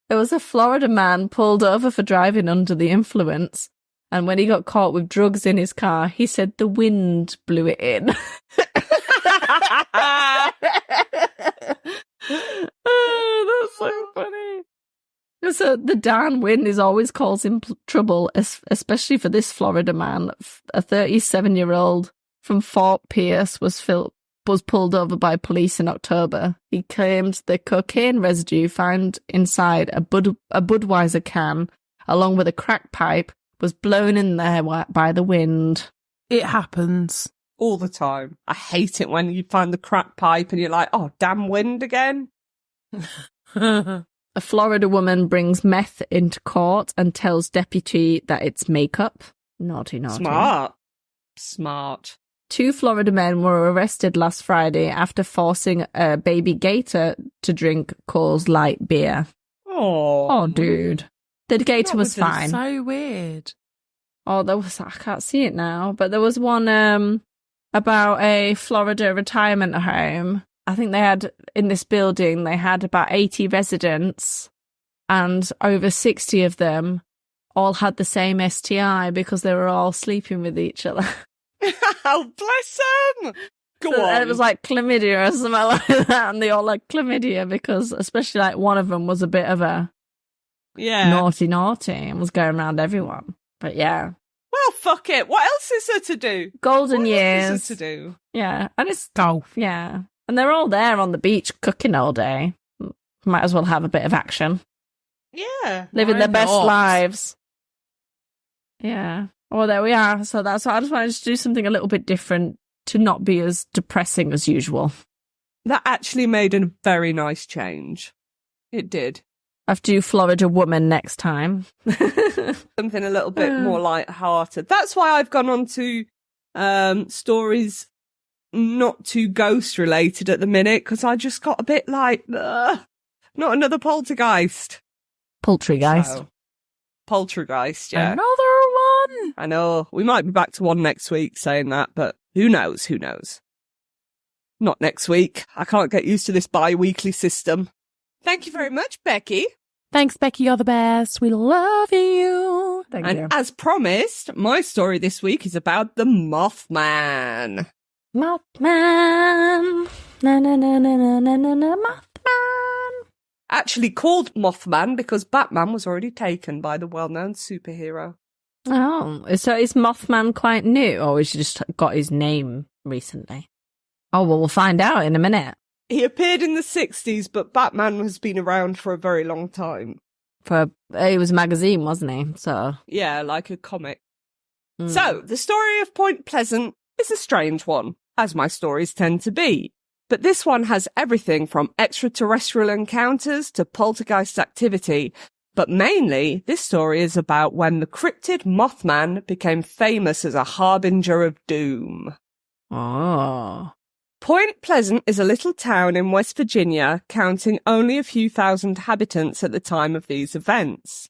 There was a Florida man pulled over for driving under the influence, and when he got caught with drugs in his car, he said the wind blew it in. Oh, that's so funny. So the Dan wind is always causing trouble, especially for this Florida man. A 37-year-old from Fort Pierce was pulled over by police in October. He claimed the cocaine residue found inside a Budweiser can, along with a crack pipe, was blown in there by the wind. It happens. All the time. I hate it when you find the crack pipe and you're like, oh, damn wind again. A Florida woman brings meth into court and tells deputy that it's makeup. Naughty. Smart. 2 Florida men were arrested last Friday after forcing a baby gator to drink Coors Light beer. Oh, Dude. The gator was fine. So weird. Oh, I can't see it now, but there was one about a Florida retirement home. I think they had, in this building, they had about 80 residents, and over 60 of them all had the same STI because they were all sleeping with each other. Oh, bless them. Go So on. it was like chlamydia or something like that, and they all had chlamydia because, especially like one of them was a bit of a naughty and was going around everyone. But yeah. Well, fuck it. What else is there to do? Golden What years. else is there to do? Yeah. And it's Golf. Yeah. And they're all there on the beach cooking all day. Might as well have a bit of action. Yeah. Living Why their best not? lives. Yeah. Well, there we are. So that's why I just wanted to do something a little bit different to not be as depressing as usual. That actually made a very nice change. It did. I have to do Florida Woman next time. Something a little bit more light-hearted. That's why I've gone on to stories not too ghost-related at the minute, because I just got a bit like, not another poltergeist. Poultrygeist. So, poltergeist, yeah. Another one. I know. We might be back to one next week saying that, but who knows? Who knows? Not next week. I can't get used to this bi-weekly system. Thank you very much, Becky. Thanks, Becky. You're the best. We love you. Thank And you. as promised, my story this week is about the Mothman. Mothman. Na na na na na na na na. Mothman. Actually called Mothman because Batman was already taken by the well-known superhero. Oh, so is Mothman quite new, or has he just got his name recently? Oh, well, we'll find out in a minute. He appeared in the 60s, but Batman has been around for a very long time. It was a magazine, wasn't he? So Yeah, like a comic. So, the story of Point Pleasant is a strange one, as my stories tend to be. But this one has everything from extraterrestrial encounters to poltergeist activity. But mainly, this story is about when the cryptid Mothman became famous as a harbinger of doom. Oh. Point Pleasant is a little town in West Virginia, counting only a few thousand inhabitants at the time of these events.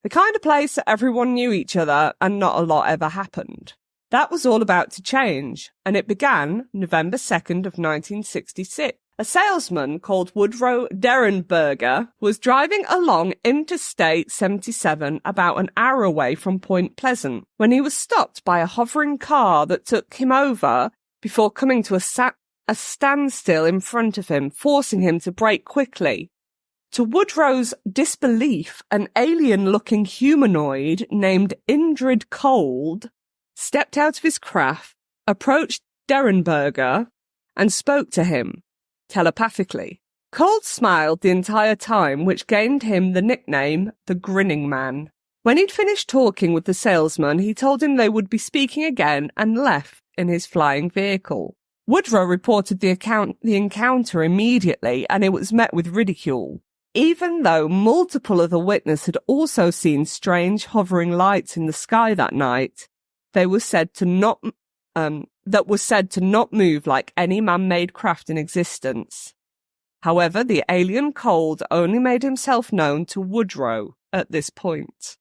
The kind of place that everyone knew each other and not a lot ever happened. That was all about to change, and it began November 2nd of 1966. A salesman called Woodrow Derenberger was driving along Interstate 77 about an hour away from Point Pleasant when he was stopped by a hovering car that took him over before coming to a standstill in front of him, forcing him to brake quickly. To Woodrow's disbelief, an alien-looking humanoid named Indrid Cold stepped out of his craft, approached Derenberger, and spoke to him, telepathically. Cold smiled the entire time, which gained him the nickname the Grinning Man. When he'd finished talking with the salesman, he told him they would be speaking again and left in his flying vehicle. Woodrow reported the encounter immediately, and it was met with ridicule. Even though multiple other witnesses had also seen strange hovering lights in the sky that night, they were said to not move like any man-made craft in existence. However, the alien Cold only made himself known to Woodrow at this point.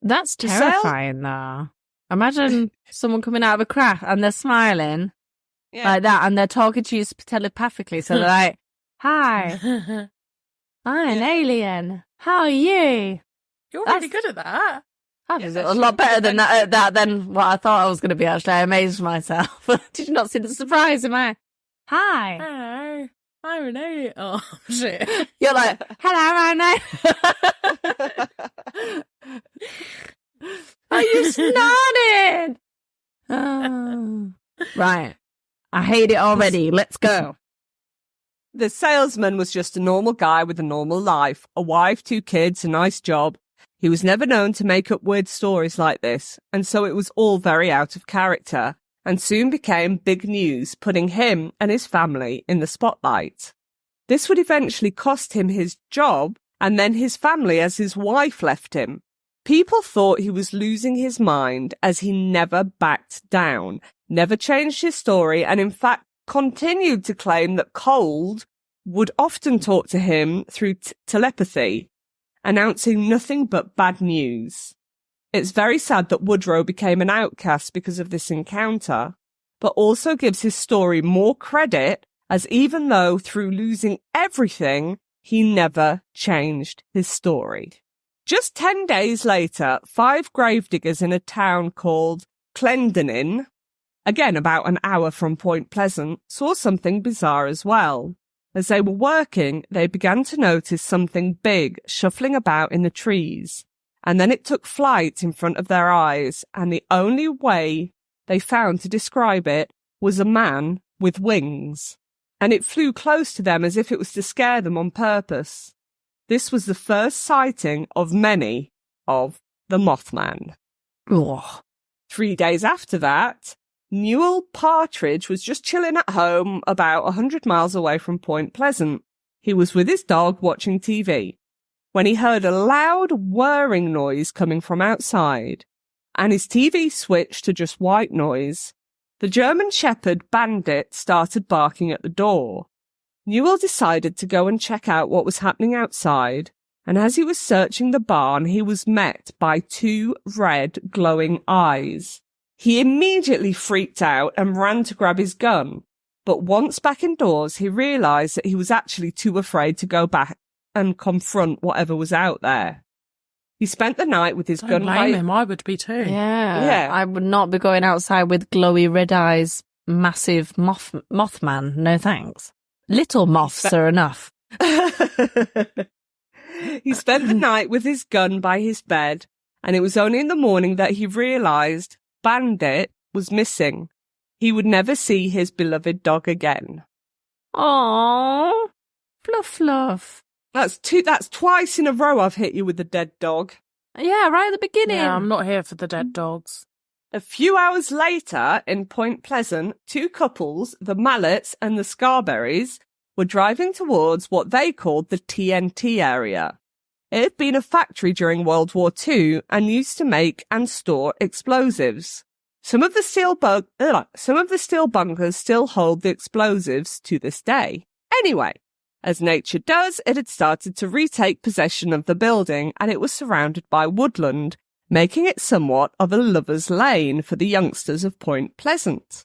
That's terrifying, though. Imagine someone coming out of a craft and they're smiling like that, and they're talking to you telepathically. So they're like, "Hi, I'm an alien. How are you?" You're really good at that. That was a lot better than that than what I thought I was going to be. Actually, I amazed myself. Did you not see the surprise in my? Hi. Hello. I'm an alien. Oh, shit. You're like, hello, I know. Are you snorted? Oh. Right. I hate it already. Let's go. The salesman was just a normal guy with a normal life, a wife, 2 kids, a nice job. He was never known to make up weird stories like this, and so it was all very out of character, and soon became big news, putting him and his family in the spotlight. This would eventually cost him his job, and then his family as his wife left him. People thought he was losing his mind as he never backed down, never changed his story, and in fact continued to claim that Cold would often talk to him through telepathy, announcing nothing but bad news. It's very sad that Woodrow became an outcast because of this encounter, but also gives his story more credit, as even though through losing everything, he never changed his story. Just 10 days later, 5 gravediggers in a town called Clendenin, again about an hour from Point Pleasant, saw something bizarre as well. As they were working, they began to notice something big shuffling about in the trees, and then it took flight in front of their eyes, and the only way they found to describe it was a man with wings, and it flew close to them as if it was to scare them on purpose. This was the first sighting of many of the Mothman. Ugh. 3 days after that, Newell Partridge was just chilling at home about 100 miles away from Point Pleasant. He was with his dog watching TV when he heard a loud whirring noise coming from outside, and his TV switched to just white noise. The German Shepherd Bandit started barking at the door. Newell decided to go and check out what was happening outside, and as he was searching the barn, he was met by 2 red glowing eyes. He immediately freaked out and ran to grab his gun, but once back indoors, he realised that he was actually too afraid to go back and confront whatever was out there. He spent the night with his Don't gun blame him, I would be too. Yeah. I would not be going outside with glowy red eyes, massive Mothman. No thanks. Little moths are enough. He spent the night with his gun by his bed, and it was only in the morning that he realised Bandit was missing. He would never see his beloved dog again. Aww. Fluff. That's twice in a row I've hit you with the dead dog. Yeah, right at the beginning. Yeah, I'm not here for the dead dogs. A few hours later, in Point Pleasant, two couples, the Mallets and the Scarberries, were driving towards what they called the TNT area. It had been a factory during World War II and used to make and store explosives. Some of the steel bunkers still hold the explosives to this day. Anyway, as nature does, it had started to retake possession of the building, and it was surrounded by woodland, making it somewhat of a lover's lane for the youngsters of Point Pleasant.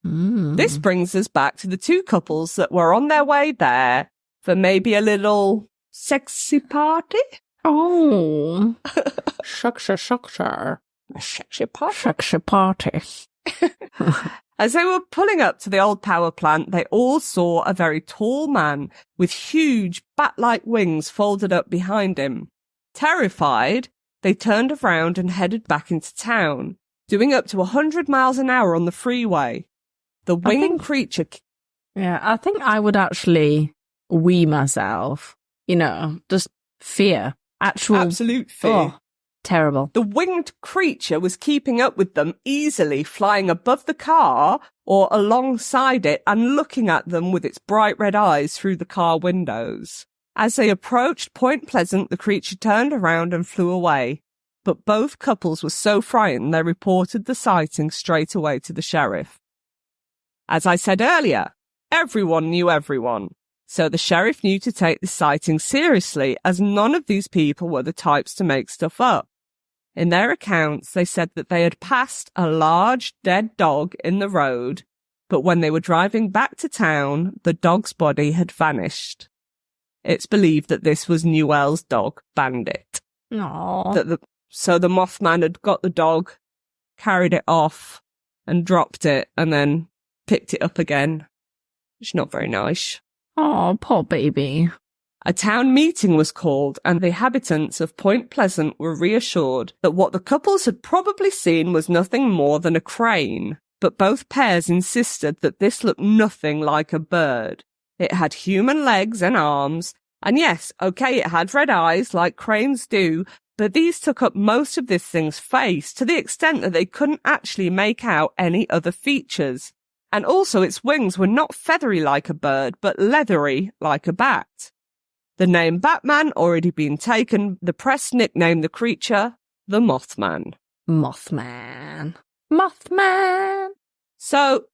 This brings us back to the two couples that were on their way there for maybe a little sexy party. Oh. Shucksha. A sexy party. Sexy party. As they were pulling up to the old power plant, they all saw a very tall man with huge bat-like wings folded up behind him. Terrified, they turned around and headed back into town, doing up to 100 miles an hour on the freeway. The winged creature... Yeah, I think I would actually wee myself. Just fear. Absolute fear. Oh, terrible. The winged creature was keeping up with them easily, flying above the car or alongside it and looking at them with its bright red eyes through the car windows. As they approached Point Pleasant, the creature turned around and flew away. But both couples were so frightened they reported the sighting straight away to the sheriff. As I said earlier, everyone knew everyone. So the sheriff knew to take the sighting seriously, as none of these people were the types to make stuff up. In their accounts, they said that they had passed a large dead dog in the road, but when they were driving back to town, the dog's body had vanished. It's believed that this was Newell's dog, Bandit. Aww. So the Mothman had got the dog, carried it off, and dropped it, and then picked it up again. It's not very nice. Oh, poor baby. A town meeting was called, and the inhabitants of Point Pleasant were reassured that what the couples had probably seen was nothing more than a crane, but both pairs insisted that this looked nothing like a bird. It had human legs and arms, and yes, okay, it had red eyes like cranes do, but these took up most of this thing's face to the extent that they couldn't actually make out any other features. And also its wings were not feathery like a bird, but leathery like a bat. The name Batman already been taken, the press nicknamed the creature the Mothman. Mothman. So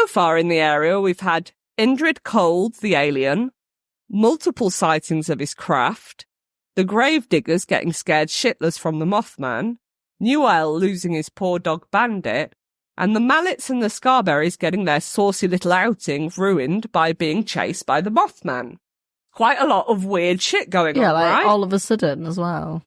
far in the area we've had Indrid Cold, the alien, multiple sightings of his craft, the gravediggers getting scared shitless from the Mothman, Newell losing his poor dog Bandit, and the Mallets and the Scarberries getting their saucy little outing ruined by being chased by the Mothman. Quite a lot of weird shit going on, right? All of a sudden as well.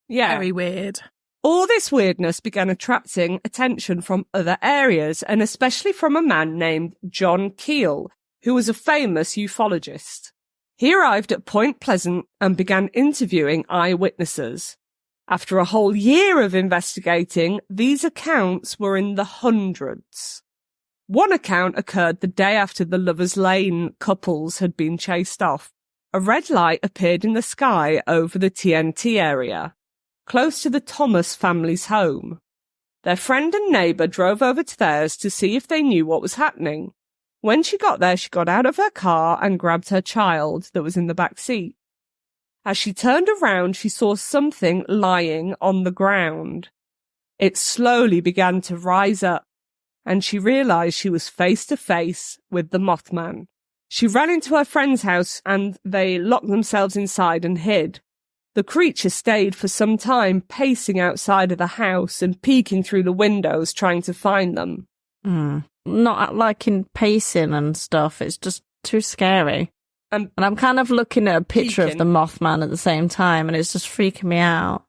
Yeah. Very weird. All this weirdness began attracting attention from other areas, and especially from a man named John Keel, who was a famous ufologist. He arrived at Point Pleasant and began interviewing eyewitnesses. After a whole year of investigating, these accounts were in the hundreds. One account occurred the day after the Lover's Lane couples had been chased off. A red light appeared in the sky over the TNT area, close to the Thomas family's home. Their friend and neighbour drove over to theirs to see if they knew what was happening. When she got there, she got out of her car and grabbed her child that was in the back seat. As she turned around, she saw something lying on the ground. It slowly began to rise up, and she realised she was face to face with the Mothman. She ran into her friend's house, and they locked themselves inside and hid. The creature stayed for some time, pacing outside of the house and peeking through the windows, trying to find them. Not liking pacing and stuff. It's just too scary. And I'm kind of looking at a picture of the Mothman at the same time, and it's just freaking me out.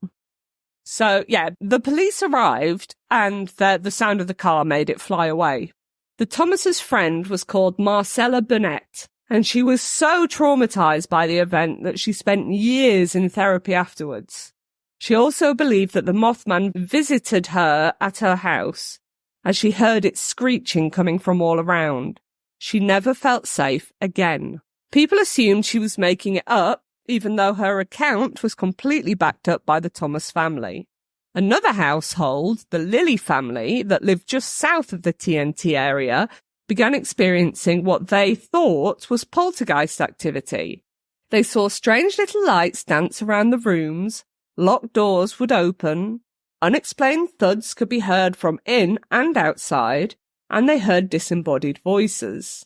So, yeah, the police arrived, and the sound of the car made it fly away. The Thomas's friend was called Marcella Burnett, and she was so traumatized by the event that she spent years in therapy afterwards. She also believed that the Mothman visited her at her house, as she heard it screeching coming from all around. She never felt safe again. People assumed she was making it up, even though her account was completely backed up by the Thomas family. Another household, the Lilly family, that lived just south of the TNT area, began experiencing what they thought was poltergeist activity. They saw strange little lights dance around the rooms, locked doors would open, unexplained thuds could be heard from in and outside, and they heard disembodied voices.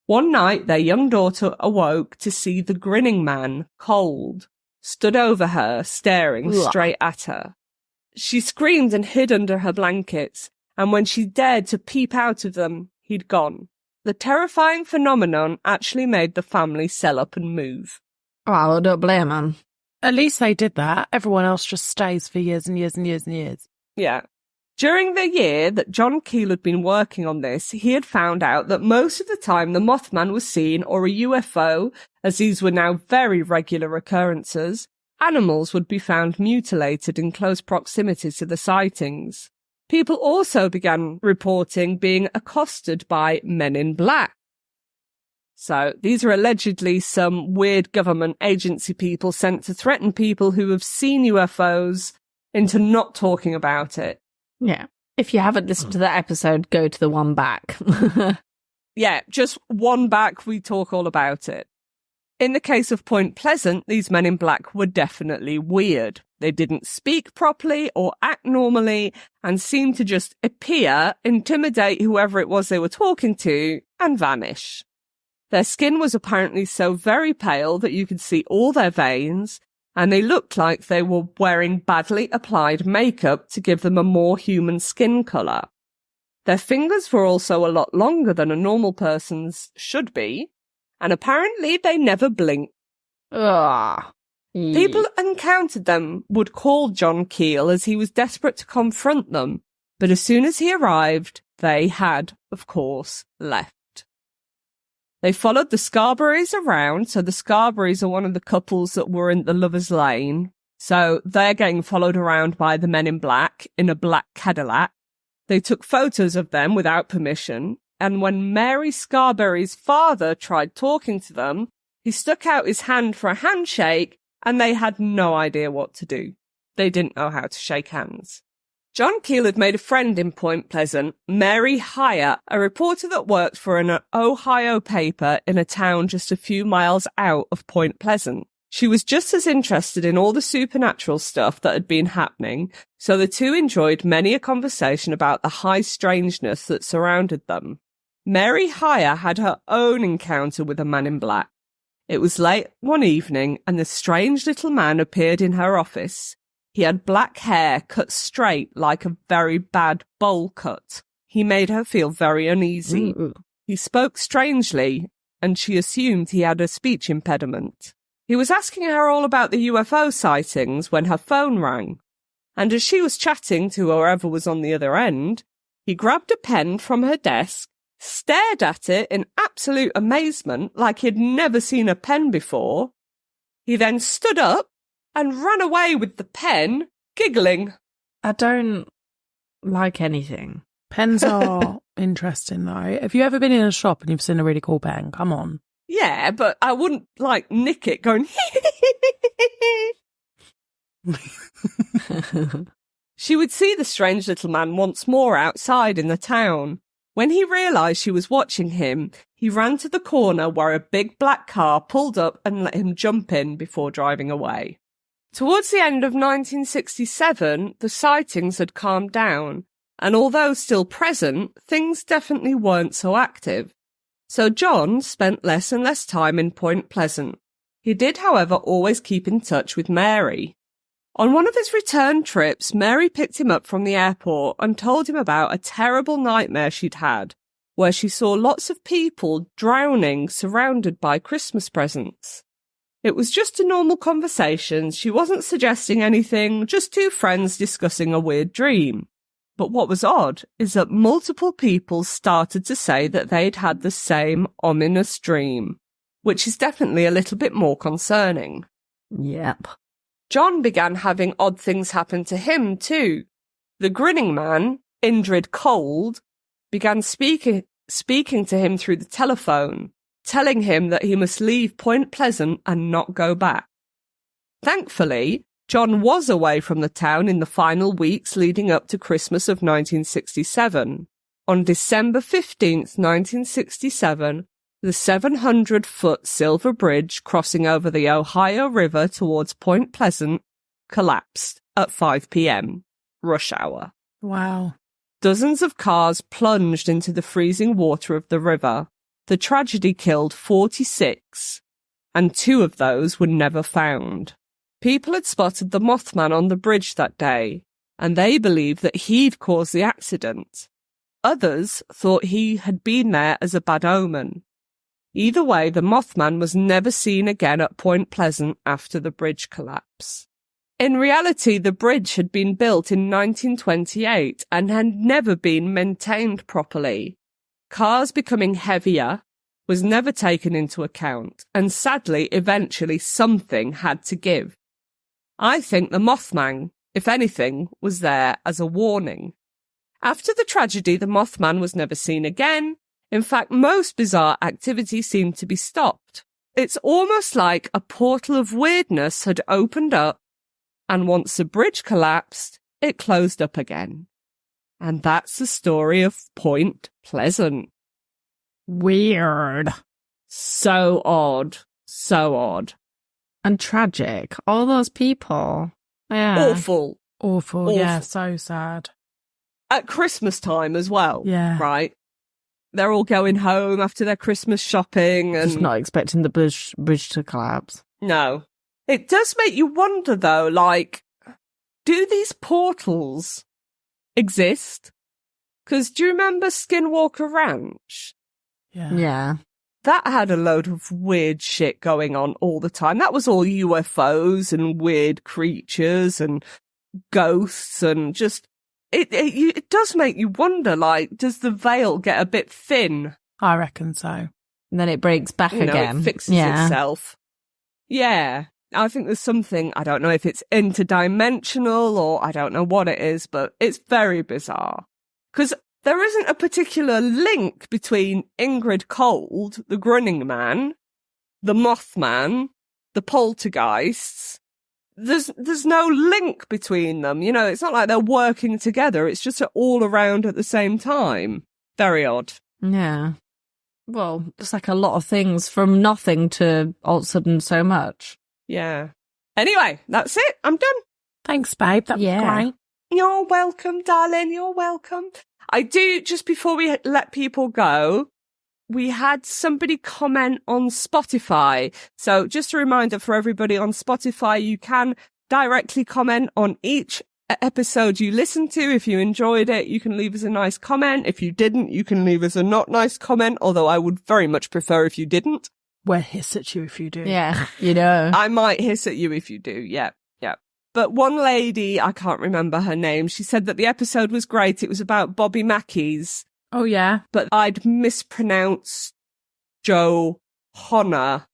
One night, their young daughter awoke to see the grinning man, cold, stood over her, staring straight at her. She screamed and hid under her blankets, and when she dared to peep out of them, he'd gone. The terrifying phenomenon actually made the family sell up and move. Oh, I don't blame them. At least they did that. Everyone else just stays for years and years and years and years. Yeah. During the year that John Keel had been working on this, he had found out that most of the time the Mothman was seen, or a UFO, as these were now very regular occurrences, animals would be found mutilated in close proximity to the sightings. People also began reporting being accosted by men in black. So these are allegedly some weird government agency people sent to threaten people who have seen UFOs into not talking about it. Yeah. If you haven't listened to that episode, go to the one back. Yeah, just one back, we talk all about it. In the case of Point Pleasant, these men in black were definitely weird. They didn't speak properly or act normally and seemed to just appear, intimidate whoever it was they were talking to, and vanish. Their skin was apparently so very pale that you could see all their veins, and they looked like they were wearing badly applied makeup to give them a more human skin colour. Their fingers were also a lot longer than a normal person's should be, and apparently they never blinked. Ugh. People encountered them would call John Keel as he was desperate to confront them, but as soon as he arrived, they had, of course, left. They followed the Scarberrys around, so the Scarberrys are one of the couples that were in the Lover's Lane, so they're getting followed around by the men in black in a black Cadillac. They took photos of them without permission, and when Mary Scarberry's father tried talking to them, he stuck out his hand for a handshake, and they had no idea what to do. They didn't know how to shake hands. John Keel had made a friend in Point Pleasant, Mary Hire, a reporter that worked for an Ohio paper in a town just a few miles out of Point Pleasant. She was just as interested in all the supernatural stuff that had been happening, so the two enjoyed many a conversation about the high strangeness that surrounded them. Mary Hire had her own encounter with a man in black. It was late one evening, and the strange little man appeared in her office. He had black hair cut straight like a very bad bowl cut. He made her feel very uneasy. Ooh. He spoke strangely, and she assumed he had a speech impediment. He was asking her all about the UFO sightings when her phone rang, and as she was chatting to whoever was on the other end, he grabbed a pen from her desk, stared at it in absolute amazement like he'd never seen a pen before. He then stood up and ran away with the pen, giggling. I don't like anything. Pens are interesting, though. Have you ever been in a shop and you've seen a really cool pen? Come on. Yeah, but I wouldn't, nick it going, She would see the strange little man once more outside in the town. When he realised she was watching him, he ran to the corner where a big black car pulled up and let him jump in before driving away. Towards the end of 1967, the sightings had calmed down, and although still present, things definitely weren't so active. So John spent less and less time in Point Pleasant. He did, however, always keep in touch with Mary. On one of his return trips, Mary picked him up from the airport and told him about a terrible nightmare she'd had. where she saw lots of people drowning surrounded by Christmas presents. It was just a normal conversation. She wasn't suggesting anything, just two friends discussing a weird dream. But what was odd is that multiple people started to say that they'd had the same ominous dream, which is definitely a little bit more concerning. Yep. John began having odd things happen to him too. The grinning man, Indrid Cold, began speaking to him through the telephone, telling him that he must leave Point Pleasant and not go back. Thankfully, John was away from the town in the final weeks leading up to Christmas of 1967. On December 15th, 1967, the 700-foot silver bridge crossing over the Ohio River towards Point Pleasant collapsed at 5 p.m., rush hour. Wow. Dozens of cars plunged into the freezing water of the river. The tragedy killed 46, and 2 of those were never found. People had spotted the Mothman on the bridge that day, and they believed that he'd caused the accident. Others thought he had been there as a bad omen. Either way, the Mothman was never seen again at Point Pleasant after the bridge collapse. In reality, the bridge had been built in 1928 and had never been maintained properly. Cars becoming heavier was never taken into account, and sadly, eventually something had to give. I think the Mothman, if anything, was there as a warning. After the tragedy, the Mothman was never seen again. In fact, most bizarre activity seemed to be stopped. It's almost like a portal of weirdness had opened up, and once the bridge collapsed, it closed up again. And that's the story of Point Pleasant. Weird. So odd. So odd. And tragic. All those people. Yeah. Awful. Awful. Yeah, so sad. At Christmas time as well. Yeah. Right? They're all going home after their Christmas shopping and... Just not expecting the bridge to collapse. No. It does make you wonder, though, like, do these portals exist? Because do you remember Skinwalker Ranch? Yeah. That had a load of weird shit going on all the time. That was all UFOs and weird creatures and ghosts and just... It does make you wonder, like, does the veil get a bit thin? I reckon so. And then it breaks back again. It fixes itself. Yeah. I think there's something, I don't know if it's interdimensional or I don't know what it is, but it's very bizarre. Because there isn't a particular link between Ingrid Cold, the grinning man, the Mothman, the poltergeists. There's no link between them. You know, it's not like they're working together. It's just all around at the same time. Very odd. Yeah. Well, it's like a lot of things from nothing to all of a sudden so much. Yeah. Anyway, that's it. I'm done. Thanks, babe. That was great. You're welcome, darling. You're welcome. I do, just before we let people go, we had somebody comment on Spotify. So just a reminder for everybody on Spotify, you can directly comment on each episode you listen to. If you enjoyed it, you can leave us a nice comment. If you didn't, you can leave us a not nice comment, although I would very much prefer if you didn't. We'll hiss at you if you do. Yeah, you know. I might hiss at you if you do, yeah. But one lady, I can't remember her name, she said that the episode was great. It was about Bobby Mackey's. Oh, yeah. But I'd mispronounced Johanna.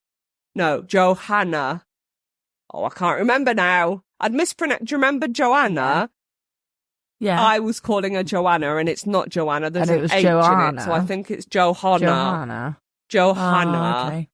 No, Johanna. Oh, I can't remember now. I'd mispronounced. Do you remember Joanna? Yeah. I was calling her Joanna, and it's not Joanna. There's And it an was H Joanna. in it, so I think it's Johanna. Johanna. Oh, okay.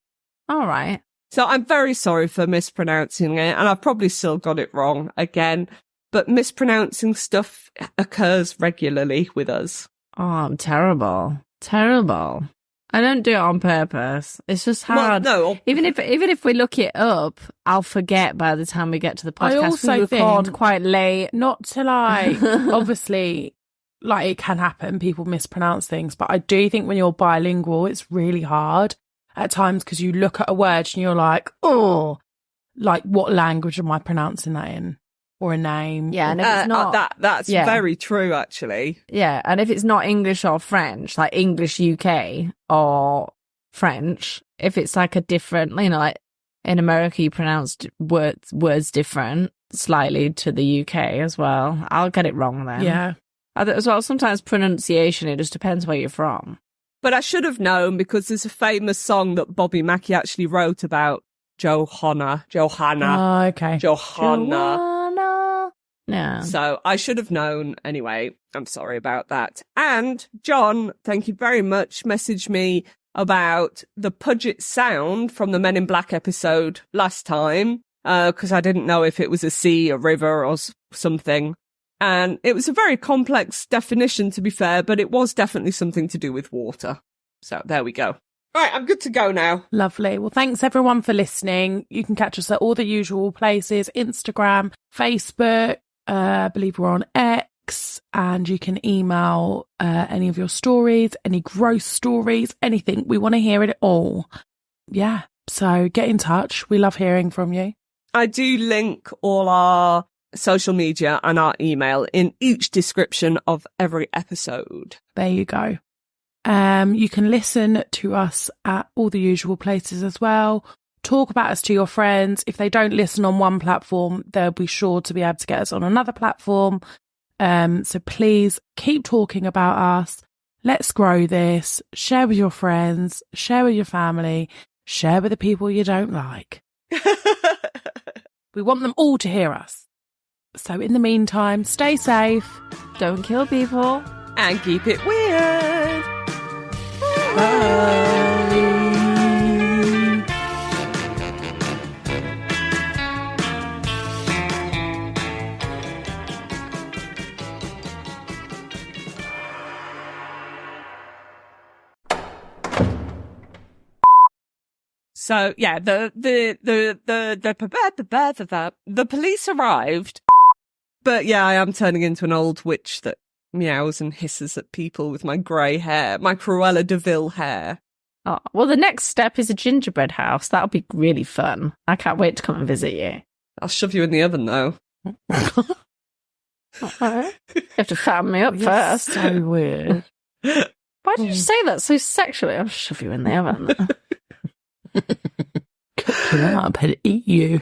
All right. So I'm very sorry for mispronouncing it, and I've probably still got it wrong again. But mispronouncing stuff occurs regularly with us. Oh, terrible. Terrible. I don't do it on purpose. It's just hard. Well, no. Even if we look it up, I'll forget by the time we get to the podcast. I also we record think- quite late. Not to like, obviously, like it can happen. People mispronounce things. But I do think when you're bilingual, it's really hard at times because you look at a word and you're like, oh, like what language am I pronouncing that in? or a name. Yeah, and if it's not... that's very true, actually. Yeah, and if it's not English or French, like English UK or French, if it's like a different, you know, like in America you pronounce words different slightly to the UK as well. I'll get it wrong then. Yeah. As well, sometimes pronunciation, it just depends where you're from. But I should have known because there's a famous song that Bobby Mackey actually wrote about Johanna. Oh, okay. Johanna. Yeah. So I should have known anyway. I'm sorry about that. And John, thank you very much, messaged me about the Puget Sound from the Men in Black episode last time, because I didn't know if it was a sea, a river, or something. And it was a very complex definition, to be fair, but it was definitely something to do with water. So there we go. Right, I'm good to go now. Lovely. Well, thanks everyone for listening. You can catch us at all the usual places, Instagram, Facebook, I believe we're on X, and you can email any of your stories, any gross stories, anything. We want to hear it all. Yeah, so get in touch. We love hearing from you. I do link all our social media and our email in each description of every episode. There you go. You can listen to us at all the usual places as well. Talk about us to your friends. If they don't listen on one platform, they'll be sure to be able to get us on another platform. So please keep talking about us. Let's grow this. Share with your friends. Share with your family. Share with the people you don't like. We want them all to hear us. So in the meantime, stay safe. Don't kill people. And keep it weird. Bye. So yeah, the police arrived, but yeah, I am turning into an old witch that meows and hisses at people with my grey hair, my Cruella de Vil hair. Oh, well, the next step is a gingerbread house. That'll be really fun. I can't wait to come and visit you. I'll shove you in the oven though. You have to fatten me up first. So weird. Why did you say that so sexually? I'll shove you in the oven. Cook you up and eat you.